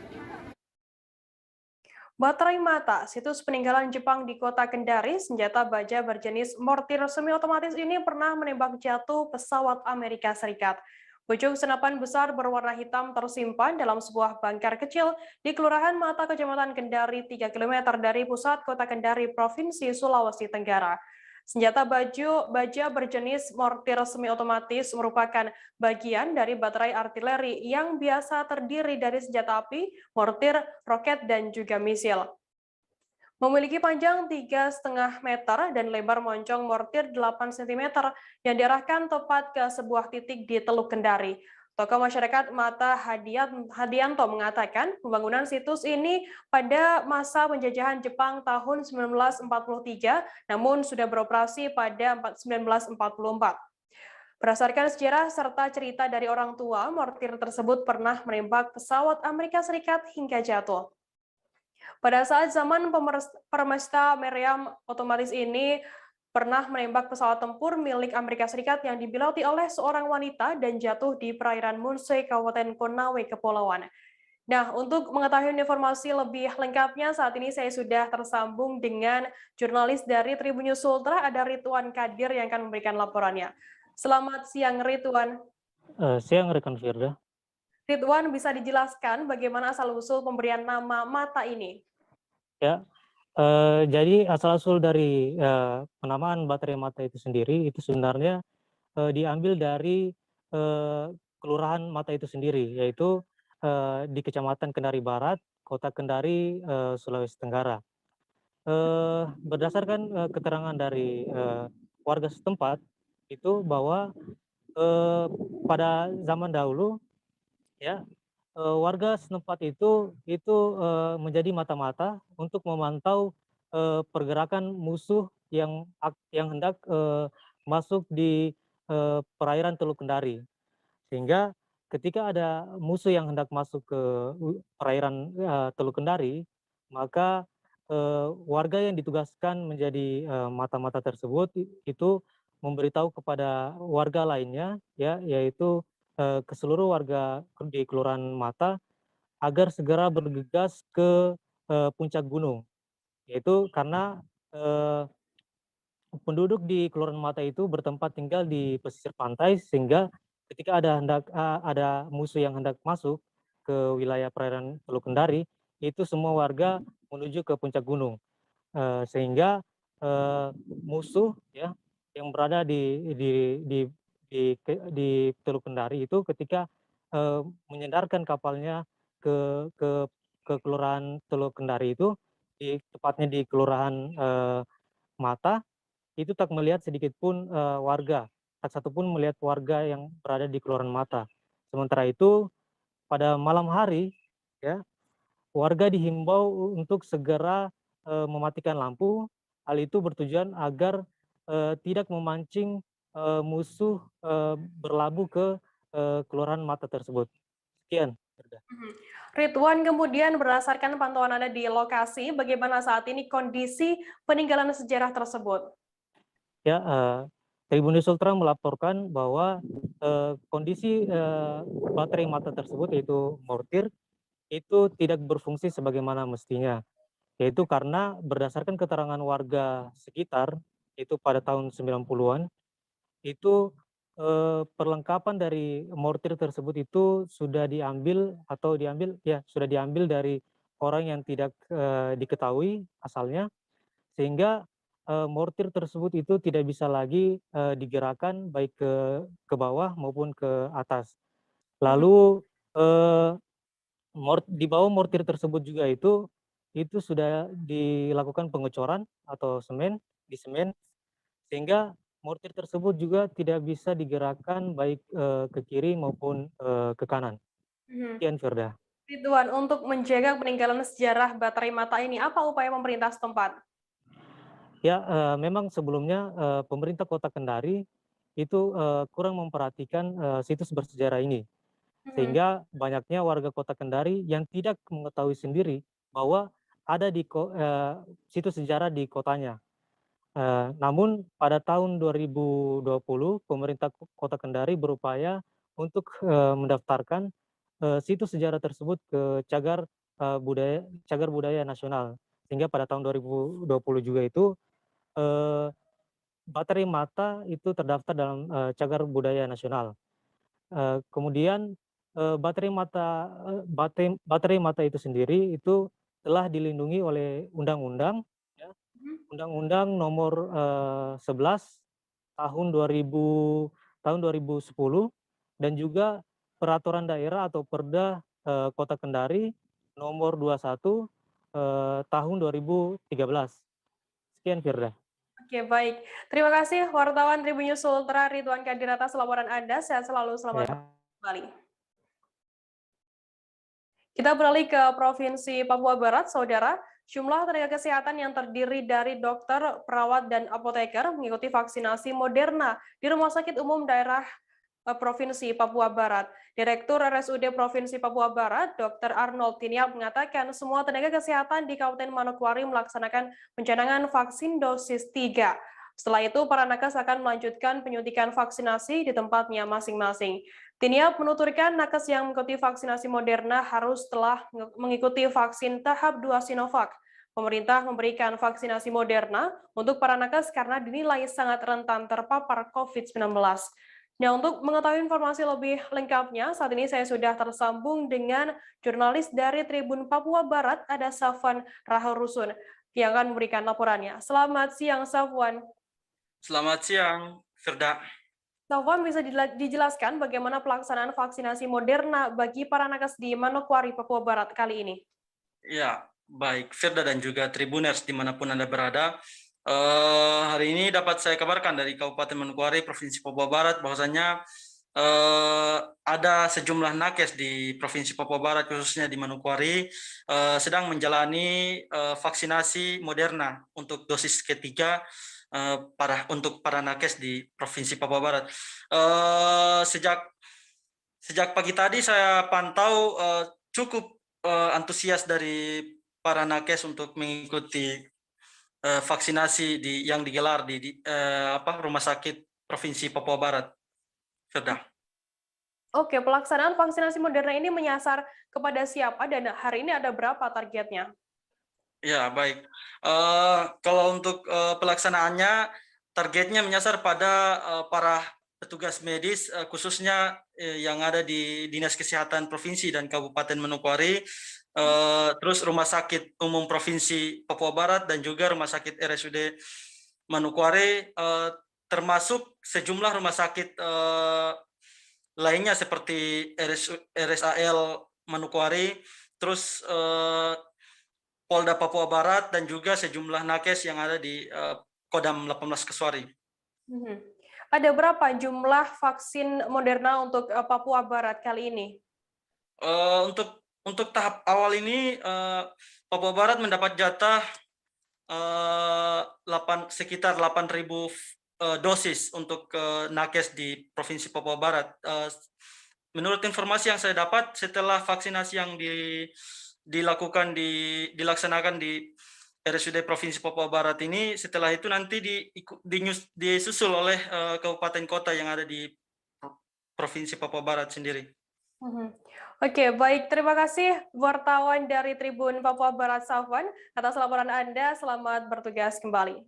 Baterai mata, situs peninggalan Jepang di kota Kendari, senjata baja berjenis mortir semi otomatis ini pernah menembak jatuh pesawat Amerika Serikat. Pucuk senapan besar berwarna hitam tersimpan dalam sebuah bangkar kecil di Kelurahan Mata, Kecamatan Kendari, 3 km dari pusat kota Kendari, Provinsi Sulawesi Tenggara. Senjata baja berjenis mortir semi otomatis merupakan bagian dari baterai artileri yang biasa terdiri dari senjata api, mortir, roket, dan juga misil. memiliki panjang 3,5 meter dan lebar moncong mortir 8 cm yang diarahkan tepat ke sebuah titik di Teluk Kendari. Tokoh masyarakat Mata Hadianto mengatakan pembangunan situs ini pada masa penjajahan Jepang tahun 1943, namun sudah beroperasi pada 1944. Berdasarkan sejarah serta cerita dari orang tua, mortir tersebut pernah menembak pesawat Amerika Serikat hingga jatuh. Pada saat zaman Permesta Meriam otomatis ini pernah menembak pesawat tempur milik Amerika Serikat yang dipiloti oleh seorang wanita dan jatuh di perairan Munsei, Kabupaten Konawe, Kepulauan. Nah, untuk mengetahui informasi lebih lengkapnya, saat ini saya sudah tersambung dengan jurnalis dari Tribun News Ultra, ada Ridwan Kadir yang akan memberikan laporannya. Selamat siang, Ridwan. Siang, rekan Firda. Ridwan, bisa dijelaskan bagaimana asal-usul pemberian nama mata ini? Ya, jadi asal-usul dari penamaan baterai mata itu sendiri itu sebenarnya diambil dari kelurahan Mata itu sendiri, yaitu di Kecamatan Kendari Barat, Kota Kendari, Sulawesi Tenggara. Berdasarkan keterangan dari warga setempat itu bahwa pada zaman dahulu, ya, warga setempat itu menjadi mata-mata untuk memantau pergerakan musuh yang hendak masuk di perairan Teluk Kendari, sehingga ketika ada musuh yang hendak masuk ke perairan Teluk Kendari, maka warga yang ditugaskan menjadi mata-mata tersebut itu memberitahu kepada warga lainnya, ya, yaitu ke seluruh warga di Kelurahan Mata agar segera bergegas ke puncak gunung, yaitu karena penduduk di Kelurahan Mata itu bertempat tinggal di pesisir pantai, sehingga ketika ada musuh yang hendak masuk ke wilayah perairan Teluk Kendari, itu semua warga menuju ke puncak gunung, sehingga musuh, ya, yang berada di Teluk Kendari itu ketika menyandarkan kapalnya ke Kelurahan Teluk Kendari itu, tepatnya di Kelurahan Mata, itu tak melihat sedikit pun warga, tak satu pun melihat warga yang berada di Kelurahan Mata. Sementara itu pada malam hari, ya, warga dihimbau untuk segera mematikan lampu. Hal itu bertujuan agar tidak memancing musuh berlabuh ke Kelurahan Mata tersebut. Sekian. Ridwan, kemudian berdasarkan pantauan Anda di lokasi, bagaimana saat ini kondisi peninggalan sejarah tersebut? Ya, Tribun News Ultra melaporkan bahwa kondisi baterai mata tersebut, yaitu mortir, itu tidak berfungsi sebagaimana mestinya, yaitu karena berdasarkan keterangan warga sekitar, itu pada tahun 90-an, itu perlengkapan dari mortir tersebut itu sudah diambil dari orang yang tidak diketahui asalnya, sehingga mortir tersebut itu tidak bisa lagi digerakkan baik ke bawah maupun ke atas. Lalu di bawah mortir tersebut juga itu sudah dilakukan pengecoran atau semen, sehingga mortir tersebut juga tidak bisa digerakkan baik ke kiri maupun ke kanan. Sekian, Firda. Ridwan, untuk menjaga peninggalan sejarah baterai mata ini, apa upaya pemerintah setempat? Ya, memang sebelumnya pemerintah Kota Kendari itu kurang memperhatikan situs bersejarah ini, sehingga banyaknya warga Kota Kendari yang tidak mengetahui sendiri bahwa ada di situs sejarah di kotanya. Namun pada tahun 2020 pemerintah Kota Kendari berupaya untuk mendaftarkan situs sejarah tersebut ke Cagar Budaya Nasional, sehingga pada tahun 2020 juga itu baterai mata itu terdaftar dalam Cagar Budaya Nasional. Kemudian baterai mata itu sendiri itu telah dilindungi oleh undang-undang, ya, Undang-Undang Nomor 11 tahun 2010 dan juga Peraturan Daerah atau Perda Kota Kendari Nomor 21 tahun 2013. Sekian Firda. Oke, baik. Terima kasih wartawan Tribun News Ultra Ridwan Kadir atas laporan Anda. Sehat selalu, selamat kembali. Kita beralih ke Provinsi Papua Barat, Saudara. Jumlah tenaga kesehatan yang terdiri dari dokter, perawat, dan apoteker mengikuti vaksinasi Moderna di Rumah Sakit Umum Daerah Provinsi Papua Barat. Direktur RSUD Provinsi Papua Barat, Dr. Arnold Tiniap mengatakan semua tenaga kesehatan di Kabupaten Manokwari melaksanakan pencanangan vaksin dosis 3. Setelah itu, para nakes akan melanjutkan penyuntikan vaksinasi di tempatnya masing-masing. Tiniap menuturkan nakes yang mengikuti vaksinasi Moderna harus telah mengikuti vaksin tahap 2 Sinovac. Pemerintah memberikan vaksinasi Moderna untuk para nakes karena dinilai sangat rentan terpapar COVID-19. Nah, untuk mengetahui informasi lebih lengkapnya, saat ini saya sudah tersambung dengan jurnalis dari Tribun Papua Barat, ada Safwan Raharusun, yang akan memberikan laporannya. Selamat siang, Safwan. Selamat siang, Firda. Safwan, bisa dijelaskan bagaimana pelaksanaan vaksinasi Moderna bagi para nakes di Manokwari, Papua Barat kali ini? Ya, baik Firda dan juga Tribuners dimanapun Anda berada. Hari ini dapat saya kabarkan dari Kabupaten Manokwari, Provinsi Papua Barat, bahwasanya ada sejumlah nakes di Provinsi Papua Barat, khususnya di Manokwari, sedang menjalani vaksinasi Moderna untuk dosis ketiga untuk para nakes di Provinsi Papua Barat. Sejak pagi tadi saya pantau cukup antusias dari para nakes untuk mengikuti vaksinasi yang digelar di Rumah Sakit Provinsi Papua Barat. Firda. Oke, pelaksanaan vaksinasi Moderna ini menyasar kepada siapa dan hari ini ada berapa targetnya? Ya, baik. Kalau untuk pelaksanaannya, targetnya menyasar pada para petugas medis, khususnya yang ada di Dinas Kesehatan Provinsi dan Kabupaten Manokwari, terus Rumah Sakit Umum Provinsi Papua Barat, dan juga Rumah Sakit RSUD Manokwari, termasuk sejumlah rumah sakit lainnya seperti RSAL Manokwari, terus Polda Papua Barat, dan juga sejumlah nakes yang ada di Kodam 18 Keswari. Ada berapa jumlah vaksin Moderna untuk Papua Barat kali ini? Untuk tahap awal ini, Papua Barat mendapat jatah sekitar 8.000 dosis untuk nakes di Provinsi Papua Barat. Menurut informasi yang saya dapat, setelah vaksinasi yang dilaksanakan di RSUD Provinsi Papua Barat ini, setelah itu nanti disusul oleh kabupaten kota yang ada di Provinsi Papua Barat sendiri. Oke, baik. Terima kasih wartawan dari Tribun Papua Barat, Safwan, atas laporan Anda. Selamat bertugas kembali.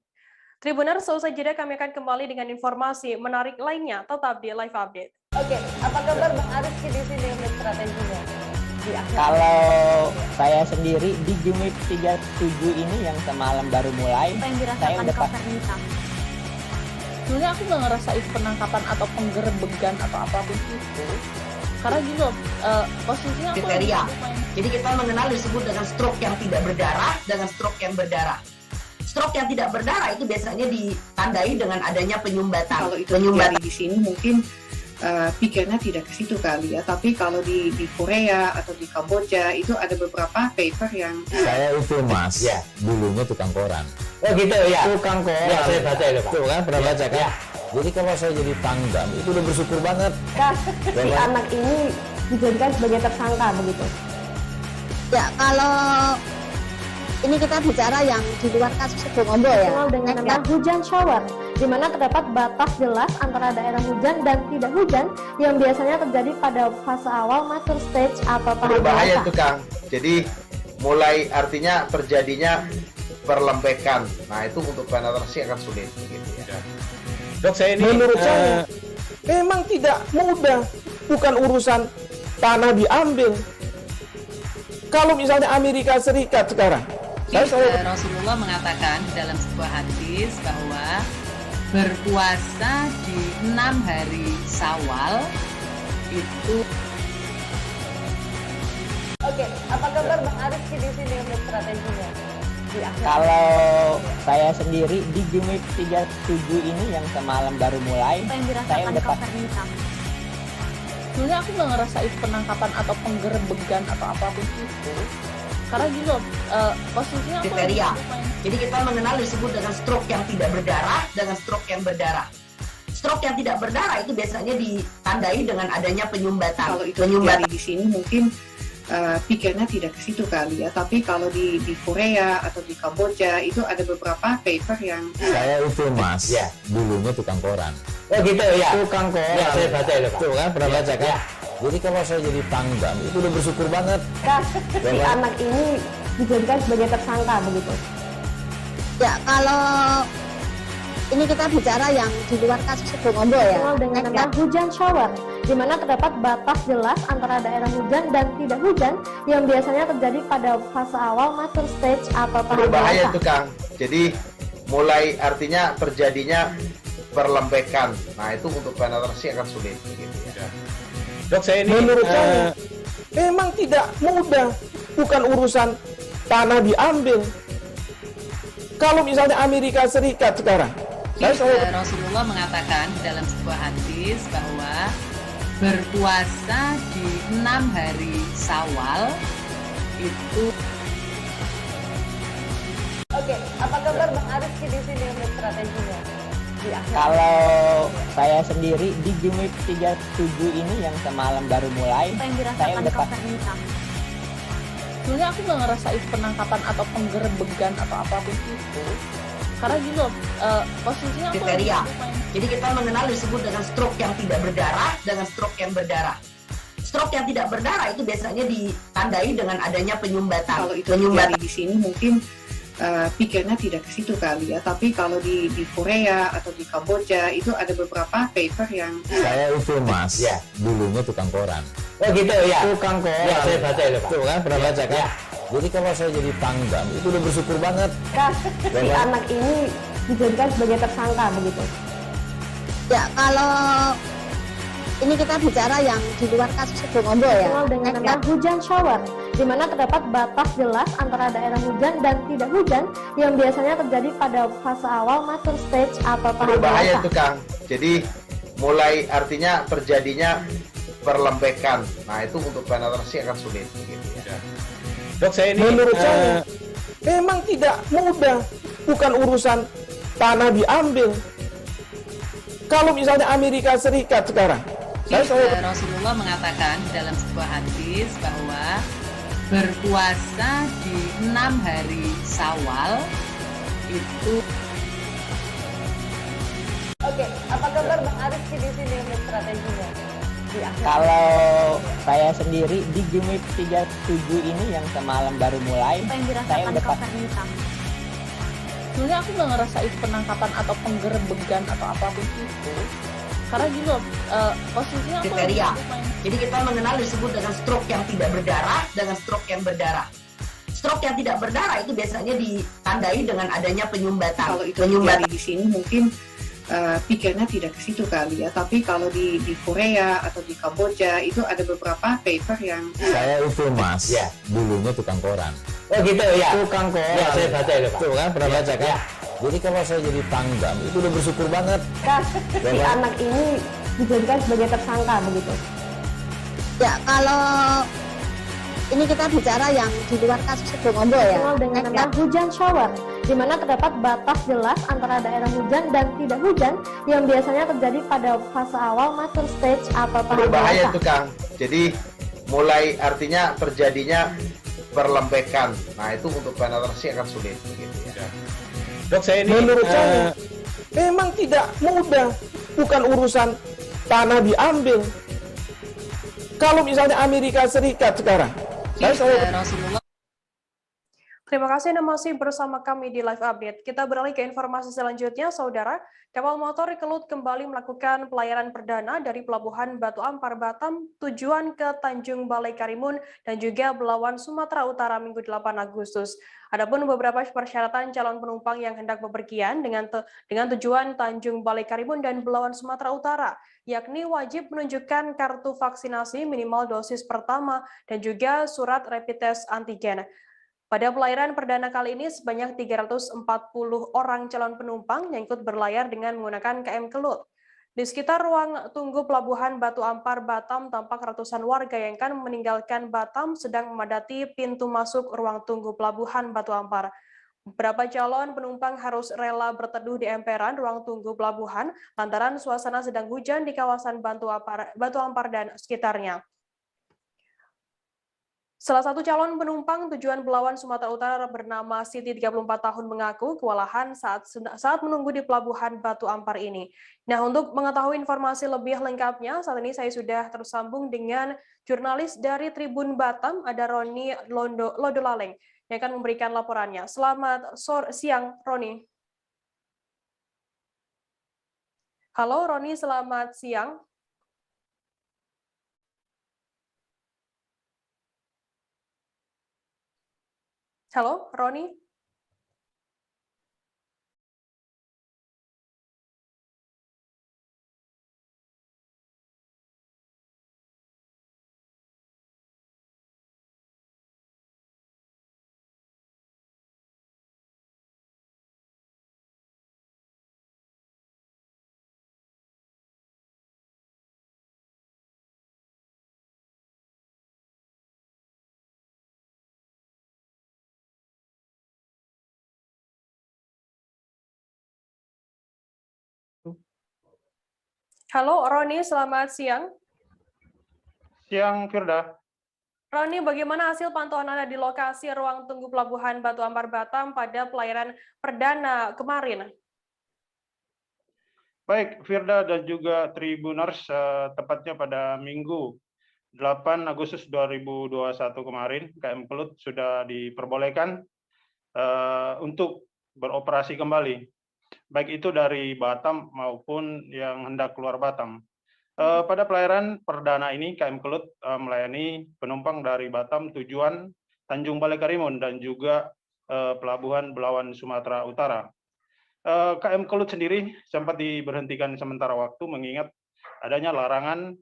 Tribuners, seusai jeda kami akan kembali dengan informasi menarik lainnya. Tetap di Live Update. Oke, apa kabar Bang Aris di sini untuk strateginya? Kalau saya sendiri di Jumip 37 ini yang semalam baru mulai, saya udah pasti. Sebenarnya aku nggak ngerasain penangkapan atau penggerebegan atau apapun itu. Karena gini loh, posisinya aku kriteria. Jadi kita mengenal disebut dengan stroke yang tidak berdarah dengan stroke yang berdarah. Stroke yang tidak berdarah itu biasanya ditandai dengan adanya penyumbatan. Kalau itu terjadi di sini mungkin pikirnya tidak ke situ kali ya, tapi kalau di Korea atau di Kamboja itu ada beberapa paper yang saya itu Mas, ya, dulunya tukang koran. Oh gitu ya. Tukang koran. Ya, saya baca itu Pak. Tuh kan pernah baca kan? Ya. Jadi kalau saya jadi pangdam itu udah bersyukur banget. Si anak ini dijadikan sebagai tersangka begitu. Ya, kalau ini kita bicara yang di luar kasus Sebongombo ya. Dengan nama hujan shower, di mana terdapat batas jelas antara daerah hujan dan tidak hujan yang biasanya terjadi pada fase awal mature stage atau tahap berbahaya itu Kang. Jadi mulai artinya terjadinya perlembekan. Nah itu untuk penetrasi akan sulit. Gitu ya. Dok, saya ini menurut saya memang tidak mudah, bukan urusan tanah diambil. Kalau misalnya Amerika Serikat sekarang, Rasulullah mengatakan dalam sebuah hadis bahwa berpuasa di 6 hari Syawal itu. Oke, apa kabar Bang Ariski di sini untuk strateginya? Kalau saya sendiri di Jumip 37 ini yang semalam baru mulai, saya udah sebenarnya aku nggak ngerasain penangkapan atau penggerebegan atau apapun itu, karena gini loh, posisinya aku kriteria. Jadi kita mengenal disebut dengan stroke yang tidak berdarah dengan stroke yang berdarah. Stroke yang tidak berdarah itu biasanya ditandai dengan adanya penyumbatan. Kalau itu terjadi di sini mungkin pikirnya tidak ke situ kali ya, tapi kalau di Korea atau di Kamboja itu ada beberapa paper yang saya itu mas, ya dulunya tukang koran. Oh gitu ya, tukang koran. Ya saya baca itu Pak. Tuh kan pernah baca kan? Jadi kalau saya jadi pangdam itu udah bersyukur banget. Si anak ini dijadikan sebagai tersangka begitu. Ya kalau ini kita bicara yang di luar kasus Sebongombo ya, dengan nama hujan shower, di mana terdapat batas jelas antara daerah hujan dan tidak hujan yang biasanya terjadi pada fase awal mature stage atau tahap berbahaya itu Kang. Jadi mulai artinya terjadinya perlembekan. Nah itu untuk penetrasi akan sulit. Gitu ya. Dok saya ini menurut saya memang tidak mudah, bukan urusan tanah diambil. Kalau misalnya Amerika Serikat sekarang, Rasulullah mengatakan dalam sebuah hadis bahwa berpuasa di 6 hari Syawal itu. Oke, apa kabar Bang Ariski di sini untuk strateginya? Kalau saya sendiri di Jumip 37 ini yang semalam baru mulai, saya udah sebenarnya aku nggak ngerasain penangkapan atau penggerebegan atau apapun itu, karena gini loh, posisinya aku kriteria. Jadi kita mengenal disebut dengan stroke yang tidak berdarah dengan stroke yang berdarah. Stroke yang tidak berdarah itu biasanya ditandai dengan adanya penyumbatan. Kalau itu terjadi di sini mungkin pikirnya tidak ke situ kali ya, tapi kalau di Korea atau di Kamboja itu ada beberapa paper yang saya itu mas, ya dulunya tukang koran. Oh gitu ya, tukang koran. Ya saya baca itu Pak. Tuh kan pernah baca kan? Ya. Jadi kalau saya jadi pangdam itu udah bersyukur banget. Si anak ini dijadikan sebagai tersangka begitu. Ya kalau ini kita bicara yang di luar kasus Sebongombo ya, dengan nama hujan shower, di mana terdapat batas jelas antara daerah hujan dan tidak hujan yang biasanya terjadi pada fase awal mature stage atau tahap berbahaya itu Kang. Jadi mulai artinya terjadinya perlembekan. Nah itu untuk penetrasi akan sulit. Gitu ya. Dok saya ini menurut saya memang tidak mudah, bukan urusan tanah diambil. Kalau misalnya Amerika Serikat sekarang, Rasulullah mengatakan dalam sebuah hadis bahwa berpuasa di 6 hari Syawal itu. Oke, apa kabar Bang Ariski di sini untuk strateginya? Kalau saya sendiri di Jumip 37 ini yang semalam baru mulai, saya udah sebenarnya aku nggak ngerasain penangkapan atau penggerebegan atau apapun itu, karena gini loh, posisinya aku kriteria. Jadi kita mengenal disebut dengan stroke yang tidak berdarah dengan stroke yang berdarah. Stroke yang tidak berdarah itu biasanya ditandai dengan adanya penyumbatan. Kalau itu terjadi di sini mungkin pikirnya tidak ke situ kali ya, tapi kalau di Korea atau di Kamboja itu ada beberapa paper yang saya itu mas, ya dulunya tukang koran. Oh gitu ya, tukang koran. Ya saya baca itu Pak. Tuh kan pernah baca kan? Jadi kalau saya jadi pangdam itu udah bersyukur banget. Si anak ini dijadikan sebagai tersangka begitu. Ya kalau ini kita bicara yang di luar kasus Sebongombo ya, dengan nama hujan shower, di mana terdapat batas jelas antara daerah hujan dan tidak hujan yang biasanya terjadi pada fase awal mature stage atau tahap berbahaya itu Kang. Jadi mulai artinya terjadinya perlembekan. Nah itu untuk penetrasi akan sulit. Gitu ya. Dok saya ini menurut saya memang tidak mudah, bukan urusan tanah diambil. Kalau misalnya Amerika Serikat sekarang, Rasulullah. Terima kasih Anda masih bersama kami di Live Update. Kita beralih ke informasi selanjutnya, Saudara. Kapal motor Kelut kembali melakukan pelayaran perdana dari Pelabuhan Batu Ampar, Batam, tujuan ke Tanjung Balai Karimun dan juga Belawan, Sumatera Utara Minggu 8 Agustus. Adapun beberapa persyaratan calon penumpang yang hendak bepergian dengan tujuan Tanjung Balai Karimun dan Belawan, Sumatera Utara, yakni wajib menunjukkan kartu vaksinasi minimal dosis pertama dan juga surat rapid test antigen. Pada pelayaran perdana kali ini, sebanyak 340 orang calon penumpang yang ikut berlayar dengan menggunakan KM Kelut. Di sekitar ruang tunggu Pelabuhan Batu Ampar, Batam, tampak ratusan warga yang akan meninggalkan Batam sedang memadati pintu masuk ruang tunggu Pelabuhan Batu Ampar. Beberapa calon penumpang harus rela berteduh di emperan ruang tunggu pelabuhan lantaran suasana sedang hujan di kawasan Batu Ampar dan sekitarnya. Salah satu calon penumpang tujuan Belawan, Sumatera Utara bernama Siti 34 tahun mengaku kewalahan saat menunggu di Pelabuhan Batu Ampar ini. Nah, untuk mengetahui informasi lebih lengkapnya, saat ini saya sudah tersambung dengan jurnalis dari Tribun Batam, ada Roni Lodolaleng, yang akan memberikan laporannya. Selamat siang, Roni. Halo, Roni, selamat siang. Halo, Roni. Halo, Roni, selamat siang. Siang, Firda. Roni, bagaimana hasil pantauan Anda di lokasi ruang tunggu Pelabuhan Batu Ampar, Batam pada pelayaran perdana kemarin? Baik, Firda dan juga Tribuners, tepatnya pada Minggu 8 Agustus 2021 kemarin, KM Kelut sudah diperbolehkan untuk beroperasi kembali, baik itu dari Batam maupun yang hendak keluar Batam. Pada pelayaran perdana ini, KM Kelut melayani penumpang dari Batam tujuan Tanjung Balai Karimun dan juga Pelabuhan Belawan, Sumatera Utara. KM Kelut sendiri sempat diberhentikan sementara waktu mengingat adanya larangan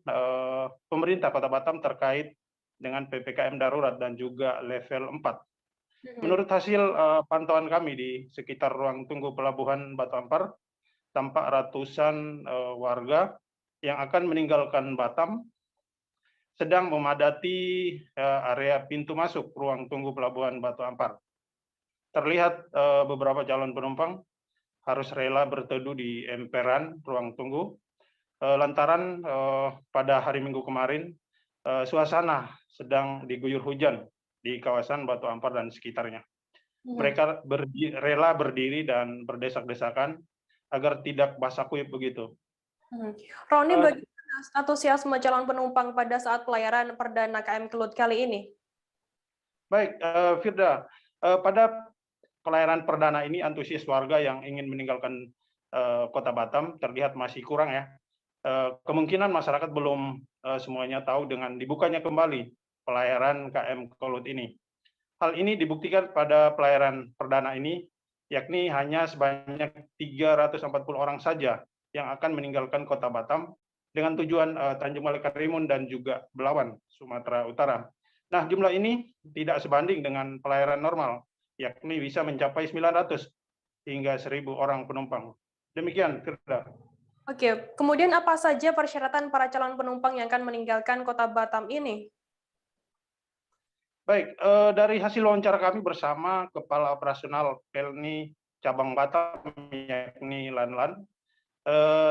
pemerintah Kota Batam terkait dengan PPKM darurat dan juga level 4. Menurut hasil pantauan kami di sekitar ruang tunggu Pelabuhan Batu Ampar, tampak ratusan warga yang akan meninggalkan Batam sedang memadati area pintu masuk ruang tunggu Pelabuhan Batu Ampar. Terlihat beberapa calon penumpang harus rela berteduh di emperan ruang tunggu lantaran pada hari Minggu kemarin suasana sedang diguyur hujan di kawasan Batu Ampar dan sekitarnya. Mereka rela berdiri dan berdesak-desakan agar tidak basah kuyup begitu. Roni, bagaimana antusiasme calon penumpang pada saat pelayaran perdana KM Kelut kali ini? Baik, Firda, pada pelayaran perdana ini antusias warga yang ingin meninggalkan Kota Batam terlihat masih kurang ya. Kemungkinan masyarakat belum semuanya tahu dengan dibukanya kembali pelayaran KM Kelut ini. Hal ini dibuktikan pada pelayaran perdana ini, yakni hanya sebanyak 340 orang saja yang akan meninggalkan Kota Batam dengan tujuan Tanjung Balai Karimun dan juga Belawan, Sumatera Utara. Nah, jumlah ini tidak sebanding dengan pelayaran normal, yakni bisa mencapai 900 hingga 1.000 orang penumpang. Demikian, Firda. Oke, kemudian apa saja persyaratan para calon penumpang yang akan meninggalkan Kota Batam ini? Baik, dari hasil wawancara kami bersama Kepala Operasional Pelni Cabang Batam, yakni Lanlan,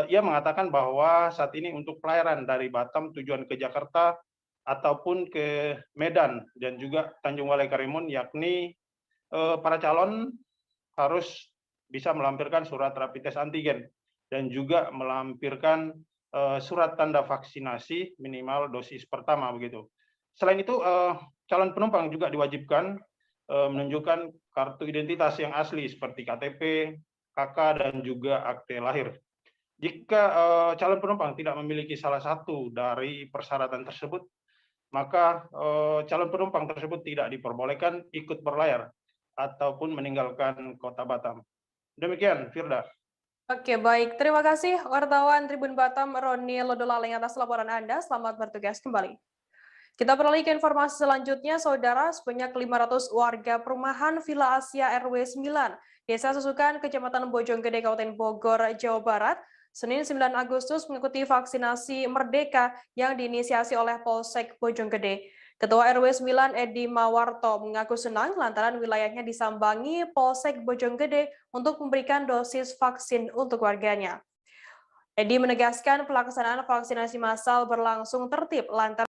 ia mengatakan bahwa saat ini untuk pelayaran dari Batam tujuan ke Jakarta ataupun ke Medan dan juga Tanjung Balai Karimun, yakni para calon harus bisa melampirkan surat rapid test antigen dan juga melampirkan surat tanda vaksinasi minimal dosis pertama begitu. Selain itu, calon penumpang juga diwajibkan menunjukkan kartu identitas yang asli seperti KTP, KK, dan juga akte lahir. Jika calon penumpang tidak memiliki salah satu dari persyaratan tersebut, maka calon penumpang tersebut tidak diperbolehkan ikut berlayar ataupun meninggalkan kota Batam. Demikian, Firda. Oke, baik. Terima kasih wartawan Tribun Batam Roni Lodolaleng atas laporan Anda. Selamat bertugas kembali. Kita beralih ke informasi selanjutnya, Saudara. Sebanyak 500 warga perumahan Villa Asia RW 9, Desa Susukan, Kecamatan Bojonggede, Kabupaten Bogor, Jawa Barat, Senin 9 Agustus mengikuti vaksinasi Merdeka yang diinisiasi oleh Polsek Bojonggede. Ketua RW 9 Edi Mawarto mengaku senang lantaran wilayahnya disambangi Polsek Bojonggede untuk memberikan dosis vaksin untuk warganya. Edi menegaskan pelaksanaan vaksinasi massal berlangsung tertib lantaran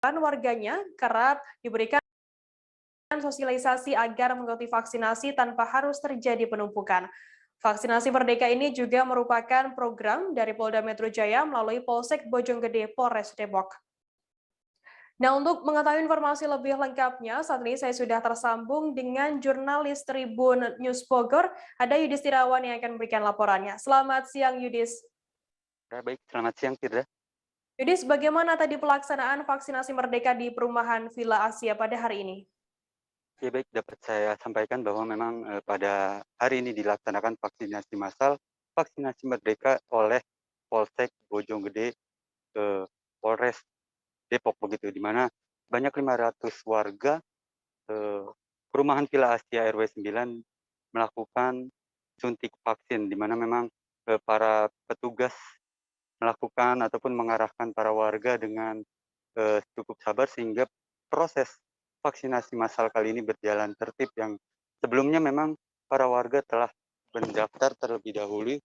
warganya kerap diberikan sosialisasi agar mengikuti vaksinasi tanpa harus terjadi penumpukan. Vaksinasi Merdeka ini juga merupakan program dari Polda Metro Jaya melalui Polsek Bojonggede, Polres Depok. Nah, untuk mengetahui informasi lebih lengkapnya, saat ini saya sudah tersambung dengan jurnalis Tribun News Bogor, ada Yudis Tirawan yang akan memberikan laporannya. Selamat siang, Yudis. Ya, baik, selamat siang, Firda. Yudis, bagaimana tadi pelaksanaan vaksinasi Merdeka di perumahan Villa Asia pada hari ini? Ya, baik, dapat saya sampaikan bahwa memang pada hari ini dilaksanakan vaksinasi massal, vaksinasi Merdeka oleh Polsek Bojonggede ke Polres Depok begitu, di mana banyak 500 warga perumahan Villa Asia RW 9 melakukan suntik vaksin, di mana memang para petugas melakukan ataupun mengarahkan para warga dengan cukup sabar sehingga proses vaksinasi massal kali ini berjalan tertib, yang sebelumnya memang para warga telah mendaftar terlebih dahulu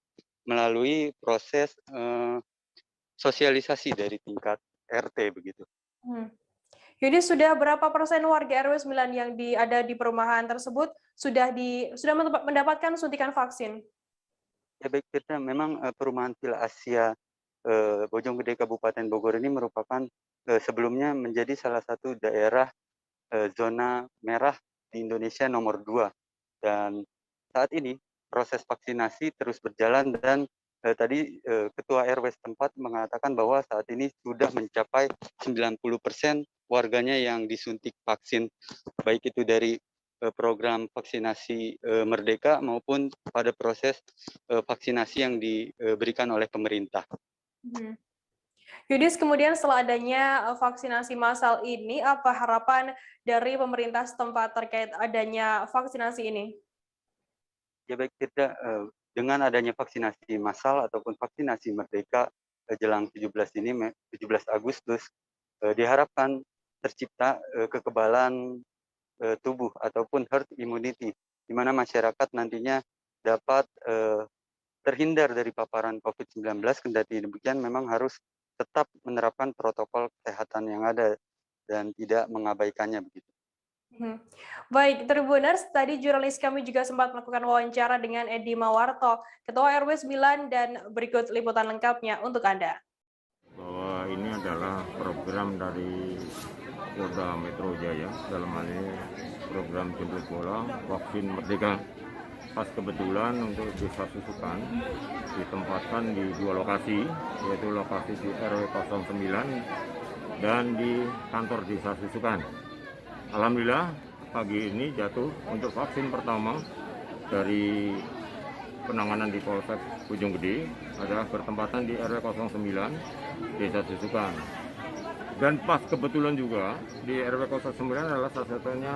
melalui proses sosialisasi dari tingkat RT begitu. Jadi sudah berapa persen warga RW 9 yang ada di perumahan tersebut sudah mendapatkan suntikan vaksin? Ya baik, Firda, memang perumahan Villa Asia Bojonggede Kabupaten Bogor ini merupakan sebelumnya menjadi salah satu daerah zona merah di Indonesia nomor 2, dan saat ini proses vaksinasi terus berjalan, dan tadi Ketua RW setempat mengatakan bahwa saat ini sudah mencapai 90% warganya yang disuntik vaksin, baik itu dari program vaksinasi Merdeka maupun pada proses vaksinasi yang diberikan oleh pemerintah. Yudis, kemudian setelah adanya vaksinasi massal ini, apa harapan dari pemerintah setempat terkait adanya vaksinasi ini? Ya baik, Firda, dengan adanya vaksinasi massal ataupun vaksinasi Merdeka jelang 17 Agustus, diharapkan tercipta kekebalan tubuh ataupun herd immunity, di mana masyarakat nantinya dapat terhindar dari paparan COVID-19, kendati demikian memang harus tetap menerapkan protokol kesehatan yang ada dan tidak mengabaikannya begitu. Baik, Tribuners, tadi jurnalis kami juga sempat melakukan wawancara dengan Edi Mawarto, Ketua RW 9, dan berikut liputan lengkapnya untuk Anda. Bahwa ini adalah program dari Polda Metro Jaya, dalam hal ini program jemput bola vaksin Merdeka. Pas kebetulan untuk Desa Susukan ditempatkan di 2 lokasi, yaitu lokasi di RW 09 dan di kantor Desa Susukan. Alhamdulillah pagi ini jatuh untuk vaksin pertama dari penanganan di Polsek Bojonggede adalah bertempatan di RW 09 Desa Susukan. Dan pas kebetulan juga di RW 09 adalah salah satunya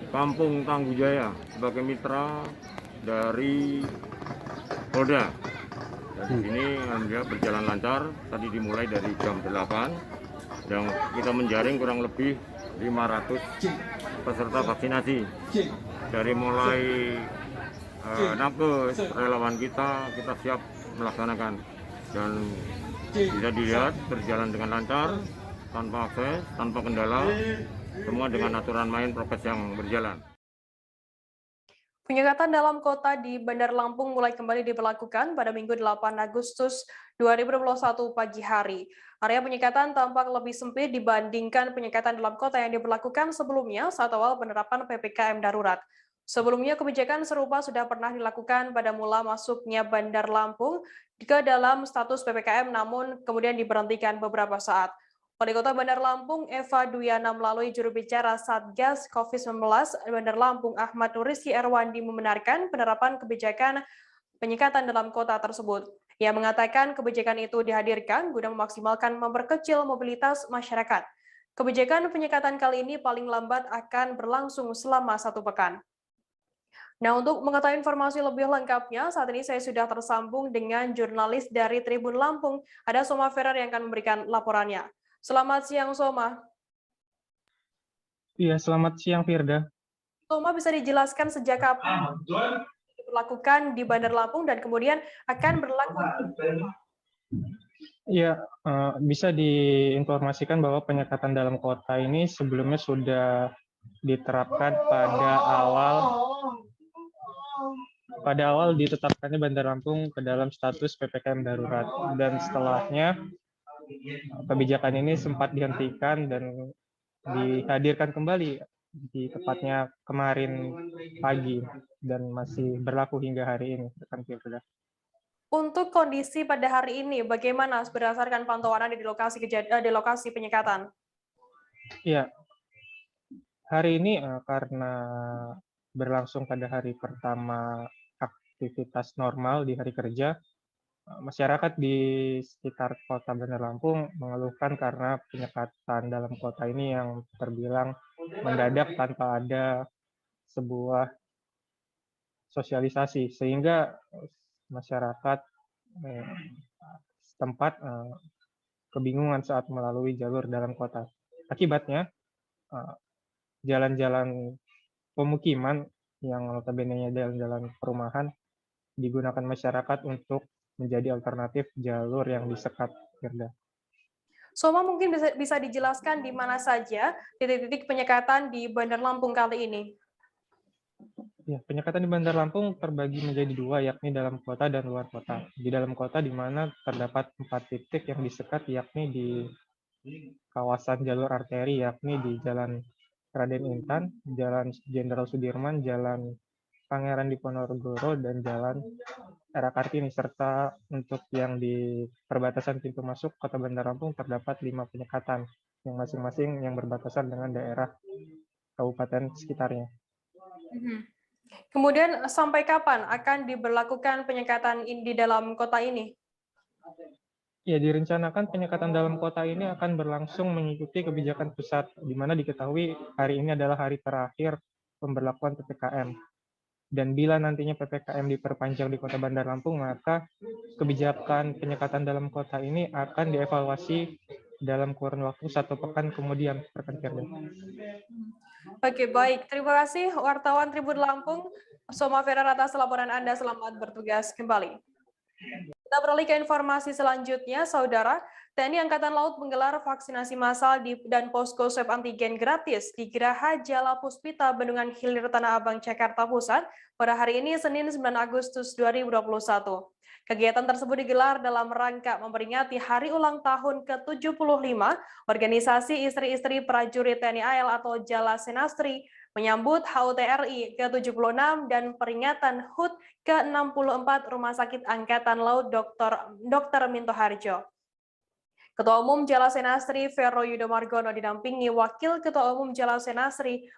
Kampung Tanggujaya sebagai mitra dari Polda. Dan di sini alhamdulillah berjalan lancar. Tadi dimulai dari jam 8 dan kita menjaring kurang lebih 500 peserta vaksinasi. Dari mulai nakes, relawan kita siap melaksanakan, dan bisa dilihat berjalan dengan lancar, tanpa akses, tanpa kendala, semua dengan aturan main prokes yang berjalan. Penyekatan dalam kota di Bandar Lampung mulai kembali diberlakukan pada Minggu 8 Agustus 2021 pagi hari. Area penyekatan tampak lebih sempit dibandingkan penyekatan dalam kota yang diberlakukan sebelumnya saat awal penerapan PPKM darurat. Sebelumnya kebijakan serupa sudah pernah dilakukan pada mula masuknya Bandar Lampung ke dalam status PPKM namun kemudian diberhentikan beberapa saat. Wali Kota Bandar Lampung Eva Duyana melalui juru bicara Satgas COVID-19 Bandar Lampung Ahmad Nuriski Erwandi membenarkan penerapan kebijakan penyekatan dalam kota tersebut. Ia mengatakan kebijakan itu dihadirkan guna memaksimalkan memperkecil mobilitas masyarakat. Kebijakan penyekatan kali ini paling lambat akan berlangsung selama 1 pekan. Nah, untuk mengetahui informasi lebih lengkapnya, saat ini saya sudah tersambung dengan jurnalis dari Tribun Lampung. Ada Soma Ferrer yang akan memberikan laporannya. Selamat siang, Soma. Iya, selamat siang, Firda. Soma, bisa dijelaskan sejak kapan diberlakukan di Bandar Lampung dan kemudian akan berlaku? Iya, bisa diinformasikan bahwa penyekatan dalam kota ini sebelumnya sudah diterapkan pada awal ditetapkannya Bandar Lampung ke dalam status PPKM darurat, dan setelahnya kebijakan ini sempat dihentikan dan dihadirkan kembali di tepatnya kemarin pagi dan masih berlaku hingga hari ini. Untuk kondisi pada hari ini, bagaimana berdasarkan pantauan Anda di lokasi penyekatan? Iya, hari ini karena berlangsung pada hari pertama aktivitas normal di hari kerja, masyarakat di sekitar kota Bandar Lampung mengeluhkan karena penyekatan dalam kota ini yang terbilang mendadak tanpa ada sebuah sosialisasi, sehingga masyarakat setempat kebingungan saat melalui jalur dalam kota. Akibatnya, jalan-jalan pemukiman yang notabene jalan-jalan perumahan digunakan masyarakat untuk menjadi alternatif jalur yang disekat, Firda. Soma, mungkin bisa dijelaskan di mana saja titik-titik penyekatan di Bandar Lampung kali ini? Ya, penyekatan di Bandar Lampung terbagi menjadi 2, yakni dalam kota dan luar kota. Di dalam kota di mana terdapat 4 titik yang disekat, yakni di kawasan jalur arteri, yakni di Jalan Raden Intan, Jalan Jenderal Sudirman, Jalan Pangeran Diponegoro, dan Jalan Era Kartini, serta untuk yang di perbatasan pintu masuk Kota Bandar Lampung terdapat 5 penyekatan yang masing-masing yang berbatasan dengan daerah kabupaten sekitarnya. Kemudian sampai kapan akan diberlakukan penyekatan di dalam kota ini? Ya, direncanakan penyekatan dalam kota ini akan berlangsung mengikuti kebijakan pusat, di mana diketahui hari ini adalah hari terakhir pemberlakuan PPKM. Dan bila nantinya PPKM diperpanjang di Kota Bandar Lampung, maka kebijakan penyekatan dalam kota ini akan dievaluasi dalam kurun waktu 1 pekan kemudian. Oke, baik. Terima kasih wartawan Tribun Lampung, Soma Ferrer, atas laporan Anda. Selamat bertugas kembali. Kita beralih ke informasi selanjutnya, Saudara. TNI Angkatan Laut menggelar vaksinasi massal dan posko swab antigen gratis di Geraha Jala Puspita, Bendungan Hilir, Tanah Abang, Jakarta Pusat pada hari ini, Senin 9 Agustus 2021. Kegiatan tersebut digelar dalam rangka memperingati hari ulang tahun ke-75 Organisasi Istri-Istri Prajurit TNI AL atau Jala Senastri, menyambut HUT RI ke-76 dan peringatan HUT ke-64 Rumah Sakit Angkatan Laut Dr. Minto Harjo. Ketua Umum Jala Senastri Vero Yudo Margono didampingi Wakil Ketua Umum Jala Senastri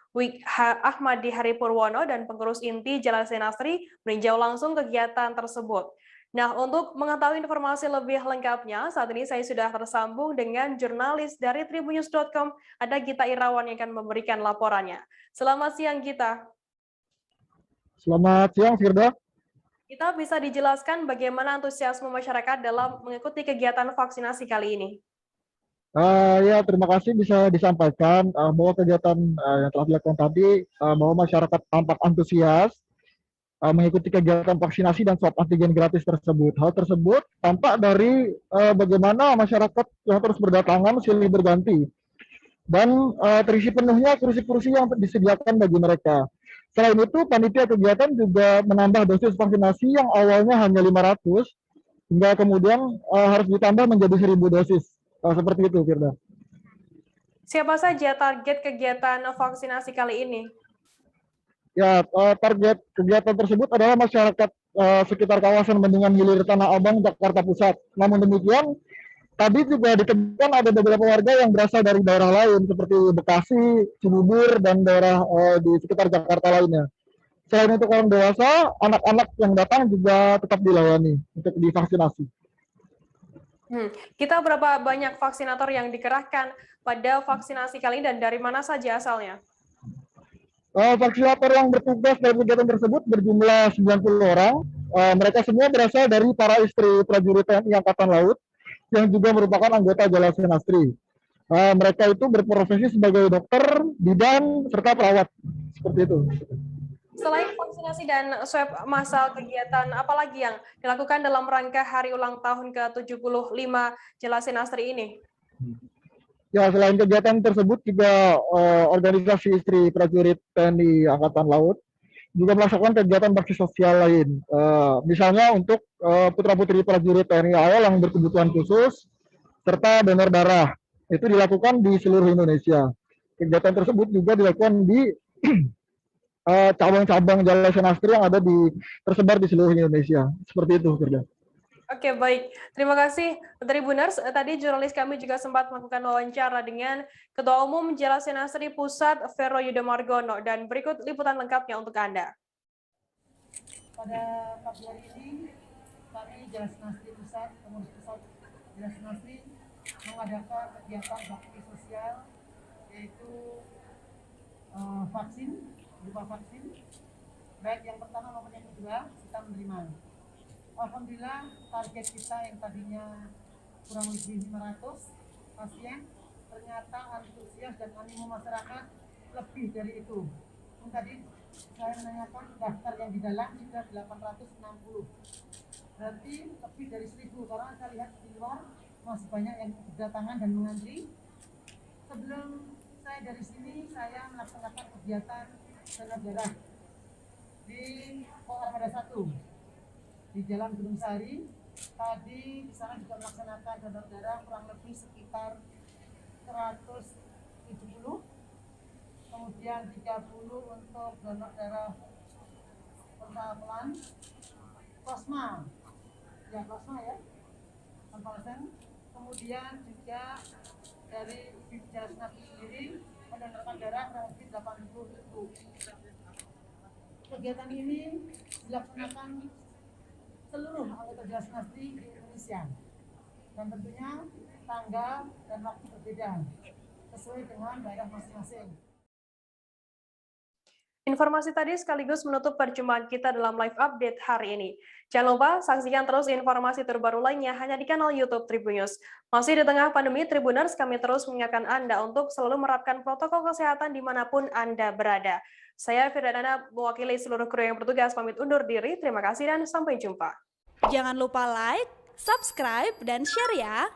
Ahmadi Haripurwono dan pengurus inti Jala Senastri meninjau langsung kegiatan tersebut. Nah, untuk mengetahui informasi lebih lengkapnya, saat ini saya sudah tersambung dengan jurnalis dari tribunnews.com, ada Gita Irawan yang akan memberikan laporannya. Selamat siang, Gita. Selamat siang, Firda. Kita bisa dijelaskan bagaimana antusiasme masyarakat dalam mengikuti kegiatan vaksinasi kali ini? Ya, terima kasih bisa disampaikan bahwa kegiatan yang telah dilakukan tadi, bahwa masyarakat tampak antusias mengikuti kegiatan vaksinasi dan swab antigen gratis tersebut. Hal tersebut tampak dari bagaimana masyarakat yang terus berdatangan silih berganti dan terisi penuhnya kursi-kursi yang disediakan bagi mereka. Selain itu, panitia kegiatan juga menambah dosis vaksinasi yang awalnya hanya 500, hingga kemudian harus ditambah menjadi 1.000 dosis. Seperti itu, Firda. Siapa saja target kegiatan vaksinasi kali ini? Ya, target kegiatan tersebut adalah masyarakat sekitar kawasan Bendungan Hilir Tanah Abang, Jakarta Pusat. Namun demikian, tadi juga ditemukan ada beberapa warga yang berasal dari daerah lain seperti Bekasi, Cibubur, dan daerah di sekitar Jakarta lainnya. Selain untuk orang dewasa, anak-anak yang datang juga tetap dilayani untuk divaksinasi. Kita berapa banyak vaksinator yang dikerahkan pada vaksinasi kali ini dan dari mana saja asalnya? Vaksinator yang bertugas dalam kegiatan tersebut berjumlah 90 orang. Mereka semua berasal dari para istri prajurit TNI Angkatan Laut yang juga merupakan anggota Jalasan Astri. Mereka itu berprofesi sebagai dokter, bidan, serta perawat. Seperti itu. Selain vaksinasi dan swab massal, kegiatan apa lagi yang dilakukan dalam rangka hari ulang tahun ke-75 Jalasan Astri ini? Ya, selain kegiatan tersebut juga organisasi istri prajurit TNI Angkatan Laut juga melaksanakan kegiatan bakti sosial lain. Misalnya untuk putra-putri prajurit TNI AL yang berkebutuhan khusus serta donor darah. Itu dilakukan di seluruh Indonesia. Kegiatan tersebut juga dilakukan di cabang-cabang Jalasan Astri yang ada tersebar di seluruh Indonesia. Seperti itu, Firda. Oke, baik. Terima kasih, Tribuners. Tadi jurnalis kami juga sempat melakukan wawancara dengan Ketua Umum Jalasan Astri Pusat, Vero Yuda Margono, dan berikut liputan lengkapnya untuk Anda. Pada pagi hari ini, kami Jalasan Astri Pusat, Pengurus Pusat Jalasan Astri, mengadakan kegiatan bakti sosial, yaitu vaksin, berupa vaksin, baik yang pertama maupun yang kedua, kita menerima. Alhamdulillah, target kita yang tadinya kurang lebih 500 pasien, ternyata antusias dan animo masyarakat lebih dari itu. Tadi saya menanyakan daftar yang di dalam sudah 860. Berarti lebih dari 1.000, karena saya lihat di luar masih banyak yang berdatangan dan mengantri. Sebelum saya dari sini, saya melaksanakan kegiatan donor darah di Pos Armada 1 di Jalan Gunung Sari. Tadi di sana juga melaksanakan donor darah kurang lebih sekitar 170, kemudian 30 untuk donor darah persahabatan plasma, ya plasma ya, konvalesen. Kemudian juga dari Jalasan Astri sendiri mendonorkan darah kurang lebih 80.000. Kegiatan ini dilaksanakan seluruh anggota Jalasan Astri di Indonesia, dan tentunya tanggal dan waktu berbeda sesuai dengan daerah masing-masing. Informasi tadi sekaligus menutup perjumpaan kita dalam live update hari ini. Jangan lupa saksikan terus informasi terbaru lainnya hanya di kanal YouTube Tribunnews. Masih di tengah pandemi, Tribuners, kami terus mengingatkan Anda untuk selalu menerapkan protokol kesehatan dimanapun Anda berada. Saya Firdana, mewakili seluruh kru yang bertugas, pamit undur diri. Terima kasih dan sampai jumpa. Jangan lupa like, subscribe, dan share ya!